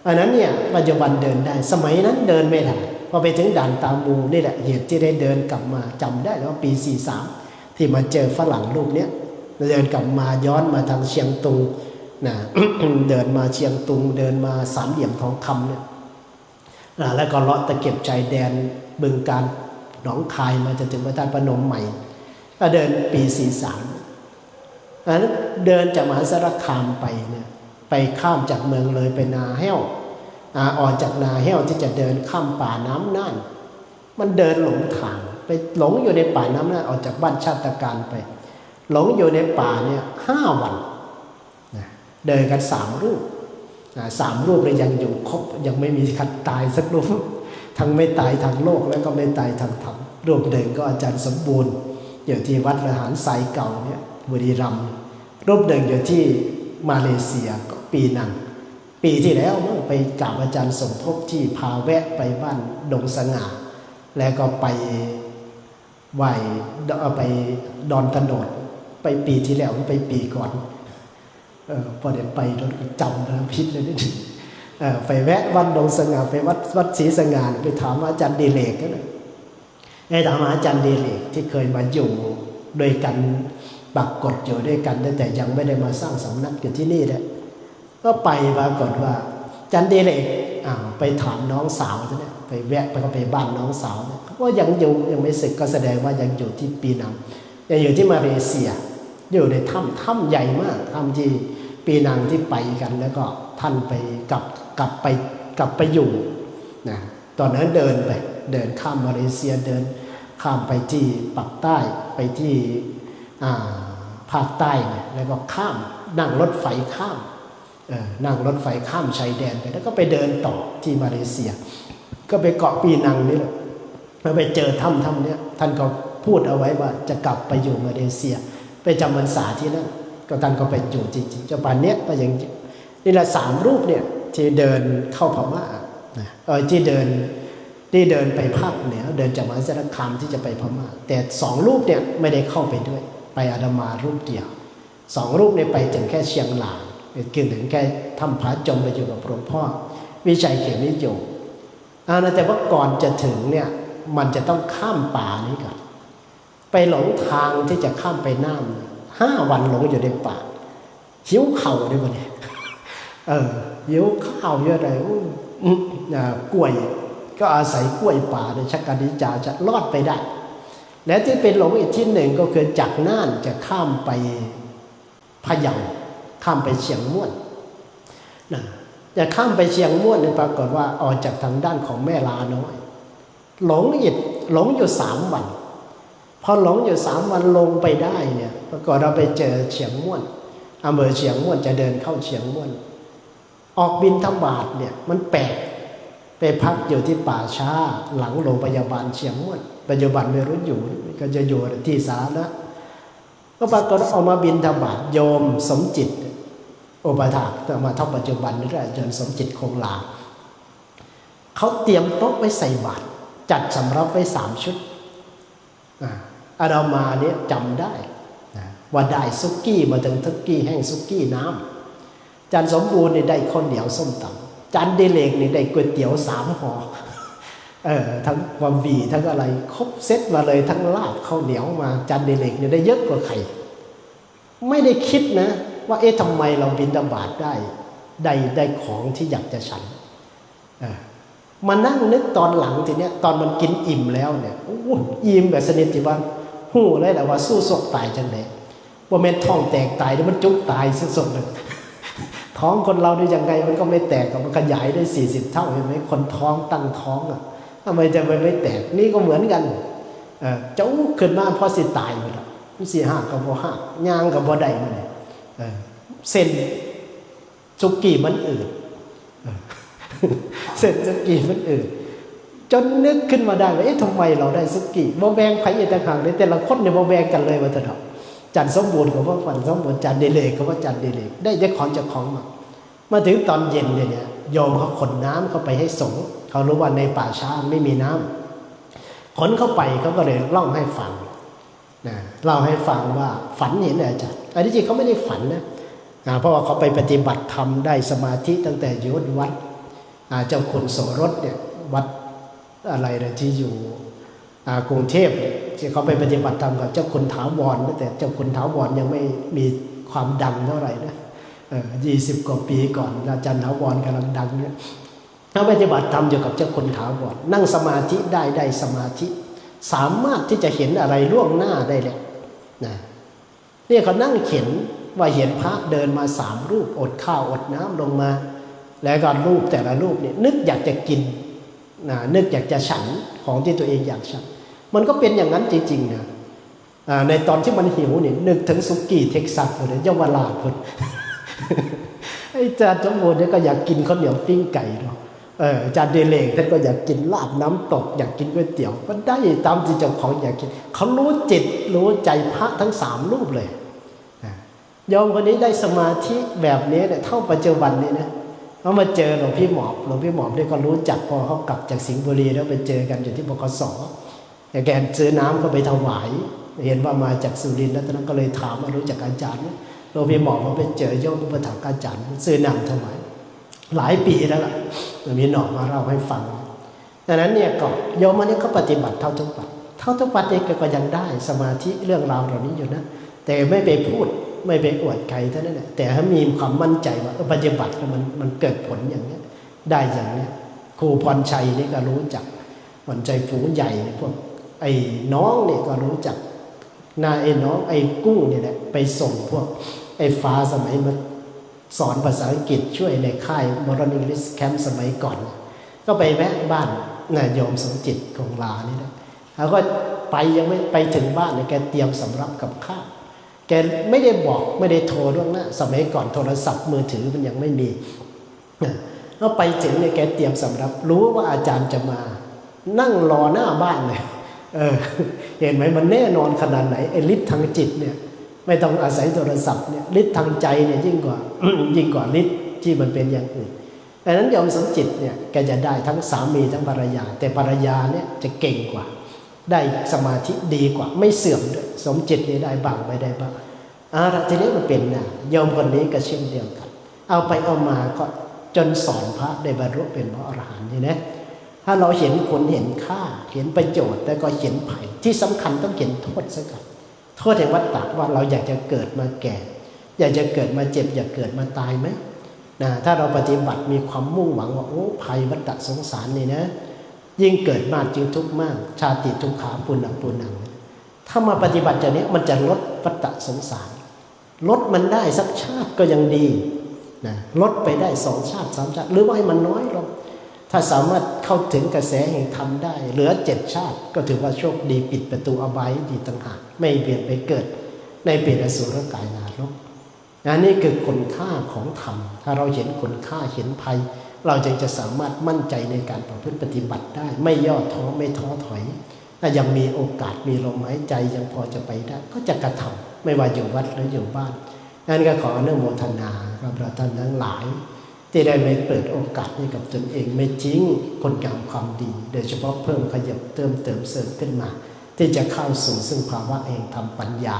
อันนั้นเนี่ยปัจจุบันเดินได้สมัยนั้นเดินไม่ได้พอไปถึงด่านตามูนี่แหละเหตุที่ได้เดินกลับมาจำได้แล้วปี43ที่มาเจอฝรั่งรูปเนี้ยเดินกลับมาย้อนมาทางเชียงตุงนะ เดินมาเชียงตุงเดินมาสามเหลี่ยมทองคำเนี่ยแล้วก็เลาะตะเข็บชายแดนบึงกาฬหนองคายมาจนถึงพระธาตุพนมใหม่ก็เดินปี43นั้นเดินจากมหาสารคามไปเนี่ยไปข้ามจากเมืองเลยไปนาแห้วออกจากนาแห้วที่จะเดินข้ามป่าน้ำน่านมันเดินหลงทางไปหลงอยู่ในป่าน้ำน่านออกจากบ้านชาติการไปหลงอยู่ในป่าเนี่ย5 วันเดินกัน3 รูป3 รูปเลยยังอยู่ครบยังไม่มีใครตายสักรูปทั้งไม่ตายทางโลกแล้วก็ไม่ตายทางธรรมรูปหนึ่งก็อาจารย์สมบูรณ์อยู่ที่วัดระหารไซเก่าเนี่ยบุรีรัมย์รูปหนึ่งอยู่ที่มาเลเซียก็ปีนั้นปีที่แล้วมั่งไปกราบอาจารย์สมภพที่พาแวะไปบ้านดงสง่าแล้วก็ไปไหว้ไปดอนตะโนดไปปีที่แล้วไปปีก่อนพอเดี๋ยวไปเราจำนะพิษเลยนี่ไปแวะวัดดงสง่าไปวัดศรีสง่าไปถามอาจารย์ดีเลกก็เลยถามอาจารย์ดีเลกที่เคยมาอยู่โดยกันปรากฏอยู่ด้วยกันแต่ยังไม่ได้มาสร้างสำนักอยู่ที่นี่แหละก็ไปปรากฏว่าอาจารย์ดีเลกไปถามน้องสาวเนี่ยไปแวะไปก็ไปบ้านน้องสาวเนี่ยก็ยังอยู่ยังไม่เสร็จก็แสดงว่ายังอยู่ที่ปีนังยังอยู่ที่มาเลเซีย อยู่ในถ้ำใหญ่มากถ้ำที่ปีนังที่ไปกันแล้วก็ท่านไปกลับไปอยู่นะตอนนั้นเดินข้ามมาเลเซียเดินข้ามไปที่ปากใต้ไปที่ภาคใต้เนี่ยแล้วก็ข้ามนั่งรถไฟข้ามนั่งรถไฟข้ามชายแดนไปแล้วก็ไปเดินต่อที่มาเลเซียก็ไปเกาะปีนังนี่แหละแล้วไปเจอถ้ำเนี้ยท่านก็พูดเอาไว้ว่าจะกลับไปอยู่มาเลเซียไปจำพรรษาที่นั่นก็ท่านก็ไปอยู่จริงๆจนป่านเนี้ยก็ยังนี่แหละ3 รูปเนี่ยที่เดินเข้าพม่าที่เดินไปภาคเหนือเดินจากมหาสารคามที่จะไปพม่าแต่2 รูปเนี่ยไม่ได้เข้าไปด้วยไปอาตมารูปเดียว2 รูปเนี่ยไปถึงแค่เชียงรายคือถึงแค่ถ้ำผาจมไปอยู่กับหลวงพ่อวิชัยเขตนิยมแต่ว่าก่อนจะถึงเนี่ยมันจะต้องข้ามป่านี้ก่อนไปหลงทางที่จะข้ามไปน่าน5 วันหลงอยู่ในป่าหิวเข่าด้วยมันเนี่ยหิวข้าวเยอะเลยกล้วยก็อาศัยกล้วยป่าในชักการนิจาจะรอดไปได้และที่เป็นหลงอีกที่หนึ่งก็คือจากน่านจะข้ามไปพะเยาข้ามไปเชียงม่วนนะจะข้ามไปเชียงม่วนเนี่ยปรากฏว่าออกจากทางด้านของแม่ลาน้อยหลงอยู่3 วันพอหลงอยู่3 วันลงไปได้เนี่ยปรากฏเราไปเจอเชียงม่วนอำเภอเชียงม่วนจะเดินเข้าเชียงม่วนออกบิณฑบาตเนี่ยมันแปลกไปพักอยู่ที่ป่าช้าหลังโรงพยาบาลเชียงม่วนปัจจุบันไม่รู้อยู่ก็จะอยู่ที่สาธารณะก็ปรากฏออกมาบิณฑบาตโยมสมจิตอุปถากมาเท่าปัจจุบันนี่แหละโยมสมจิตคงลาเขาเตรียมโต๊ะไว้ใส่บาตรจัดสำรับไว้3 ชุดอาตมาเนี่ยจำได้ว่าได้ซุกี้มาถึงซุกี้แห้งซุกี้น้ำจันสมบูรณ์นี่ได้ข้าวเหนียวส้มตำจันดิเลกนี่ได้ก๋วยเตี๋ยว3 ห่อทั้งความบีทั้งอะไรครบเซตมาเลยทั้งลาบข้าวเหนียวมาจันดิเลกนี่ได้เยอะกว่าใครไม่ได้คิดนะว่าทำไมเราบิณฑบาตได้ของที่อยากจะฉันมานั่งนึกตอนหลังทีเนี้ยตอนมันกินอิ่มแล้วเนี่ยอิ่มแบบสนิทที่ว่าหู้เลยแหละว่าสู้สกตายจังเลยว่าแม่ท้องแตกตายแล้วมันจุกตายสุดๆเลยท้องคนเราได้ยังไงมันก็ไม่แตกมันขยายได้40 เท่าเห็นไหมคนท้องตั้งท้องทำไมจะไม่แตกนี่ก็เหมือนกันเจ้าขึ้นมาพอสิตายหมดแล้วสิหักกับบ่หักย่างกับบ่ได้มันเส้นสุกี้มันอืดเส้นสุกี้มันอืดจนนึกขึ้นมาได้ว่าทำไมเราได้สุกี้บ่แบ่งไผอีกต่างหากเลยแต่ละคนเนี่ยบ่แบ่งกันเลยว่าเถอะจันสมบูรณ์กับว่าฝันสมบูรณ์จันดิเลกกับว่าจันดิเลกได้เจ้าของมาถึงตอนเย็นเนี่ยโยมเขาขนน้ำเข้าไปให้สงฆ์เขารู้ว่าในป่าช้าไม่มีน้ำขนเข้าไปเขาก็เลยเล่าให้ฟังนะเล่าให้ฟังว่าฝันเห็นอาจารย์อันนี้จริงเขาไม่ได้ฝันนะเพราะว่าเขาไปปฏิบัติธรรมได้สมาธิตั้งแต่อยู่วัดเจ้าคุณโสรสเนี่ยวัดอะไรนะที่อยู่กรุงเทพที่เขาไปปฏิบัติธรรมกับเจ้าคุณถาวรแต่เจ้าคุณถาวรยังไม่มีความดังเท่าไหร่นะ20 กว่าปีก่อนอาจารย์ถาวรกำลังดังเนี่ยเขาปฏิบัติธรรมอยู่กับเจ้าคุณถาวรนั่งสมาธิได้สมาธิสามารถที่จะเห็นอะไรล่วงหน้าได้เลยนะนี่เขานั่งเห็นว่าเห็นพระเดินมา3 รูปอดข้าวอดน้ำลงมาแล้วก็รูปแต่ละรูปเนี่ยนึกอยากจะกินนึกอยากจะฉันของที่ตัวเองอยากฉันมันก็เป็นอย่างนั้นจริงๆนะในตอนที่มันหิวเนี่ยนึกถึงสุกี้เท็กซัสเลยเยาวราชคนอาจารย์สมบูรณ์เนี่ยก็อยากกินข้าวเหนียวปิ้งไก่เนาะอาจารย์เดเลกท่านก็อยากกินลาบน้ำตกอยากกินก๋วยเตี๋ยวก็ได้ตามที่เจ้าของอยากกินเขารู้จิตรู้ใจพระทั้ง3 รูปเลยโยมคนนี้ได้สมาธิแบบนี้เนี่ยเท่าปัจจุบันนี้นะเขามาเจอหลวงพี่หมอบเนี่ยก็รู้จักพอเขากลับจากสิงห์บุรีแล้วไปเจอกันอยู่ที่บขส.แกซื้อน้ำก็ไปถวายเห็นว่ามาจากสุรินทร์แล้วตอนนั้นก็เลยถามว่ารู้จักอาจารย์หลวงพี่หมอบเขาไปเจอโยมอุปถัมภ์อาจารย์ซื้อน้ำถวายหลายปีแล้วล่ะมีหน่อมาเล่าให้ฟังดังนั้นเนี่ยก็โยมมันนี้เขาปฏิบัติเท่าทุกปัดเองก็ยังได้สมาธิเรื่องราวเหล่านี้อยู่นะแต่ไม่ไปพูดไม่ไปอวดใครเท่านั้นแหละแต่ถ้ามีความมั่นใจว่าปฏิบัติมันเกิดผลอย่างนี้ได้อย่างนี้ครูพรชัยนี่ก็รู้จักพรชัยฝูงใหญ่พวกไอ้น้องเนี่ยก็รู้จัก ไอ้น้องไอ้กุ้งเนี่ยแหละไปส่งพวกไอ้ฟ้าสมัยมาสอนภาษาอังกฤษช่วยในค่าย Modern English Camp สมัยก่อนก็ไปแวะบ้านโยมสมจิตของลานี่นะแล้วก็ไปยังไม่ไปถึงบ้านเนี่ยแกเตรียมสำรับกับข้าวแกไม่ได้บอกไม่ได้โทรล่วงหน้าสมัยก่อนโทรศัพท์มือถือมันยังไม่มีแล้วไปถึงเนี่ยแกเตรียมสำรับรู้ว่าอาจารย์จะมานั่งรอหน้าบ้านเลยเห็นไหมมันแน่นอนขนาดไหนไอ้ฤทธิ์ทางจิตเนี่ยไม่ต้องอาศัยโทรศัพท์เนี่ยฤทธิ์ทางใจเนี่ยยิ่งกว่า ยิ่งกว่าฤทธิ์ที่มันเป็นอย่างอื่นดังนั้นโยมสมจิตเนี่ยแกจะได้ทั้งสามีทั้งภรรยาแต่ภรรยาเนี่ยจะเก่งกว่าได้สมาธิดีกว่าไม่เสื่อมด้วยสมจิตนี่ได้บ้างไม่ได้บ้างทีนี้มันเป็นนะโยมคนนี้ก็เช่นเดียวกันเอาไปเอามาก็จนสอนพระได้บรรลุเป็นพระอรหันต์นี่นะถ้าเราเห็นผลเห็นค่าเห็นประโยชน์แล้วก็เห็นภัยที่สำคัญต้องเห็นโทษซะก่อนโทษแห่งวัฏฏะว่าเราอยากจะเกิดมาแก่อยากจะเกิดมาเจ็บอยากเกิดมาตายไหมนะถ้าเราปฏิบัติมีความมุ่งหวังว่าโอ้ภัยวัฏฏะสงสารนี่นะยิ่งเกิดมากจึงทุกข์มากชาติทุกขาปุณณปุณังถ้ามาปฏิบัติอย่างนี้มันจะลดวัฏฏะสงสารลดมันได้สักชาติก็ยังดีนะลดไปได้2 ชาติ3 ชาติหรือว่าให้มันน้อยลงถ้าสามารถเข้าถึงกระแสแห่งธรรมได้เหลือ7 ชาติก็ถือว่าโชคดีปิดประตูอบายดีต่างหากไม่เปลี่ยนไปเกิดในเปรตอสุรกายนรกนี่คือคุณค่าของธรรมถ้าเราเห็นคุณค่าเห็นภัยเราจึงจะสามารถมั่นใจในการประพฤติปฏิบัติได้ไม่ย่อท้อไม่ท้อถอยถ้ายังมีโอกาสมีลมหายใจยังพอจะไปได้ก็จะกระทำไม่ว่าอยู่วัดหรืออยู่บ้านนั่นก็ขออนุโมทนากับเราท่านทั้งหลายที่ได้ไม่เปิดโอกาสให้กับตนเองไม่ทิ้งคนงามความดีโดยเฉพาะเพิ่มขยับเติมเสริมขึ้นมาที่จะเข้าสู่ซึ่งภาวะแห่งธรรมปัญญา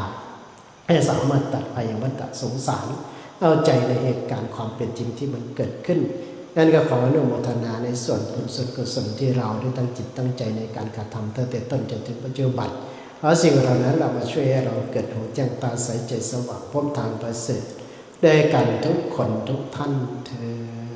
ให้สามารถตัดภัยวัฏฏะสงสารเอาใจในเหตุการณ์ความเป็นจริงที่มันเกิดขึ้นนั่นก็ขออนุโมทนาในส่วนบุญส่วนกุศลที่เราได้ตั้งจิตตั้งใจในการกระทำตั้งแต่ต้นจนถึงปัจจุบันเอาสิ่งเหล่านั้นเรามาช่วยให้เราเกิดหูแจ้งตาใสใจสว่างพบทางประเสริฐด้วยกันทุกคนทุกท่านเถิด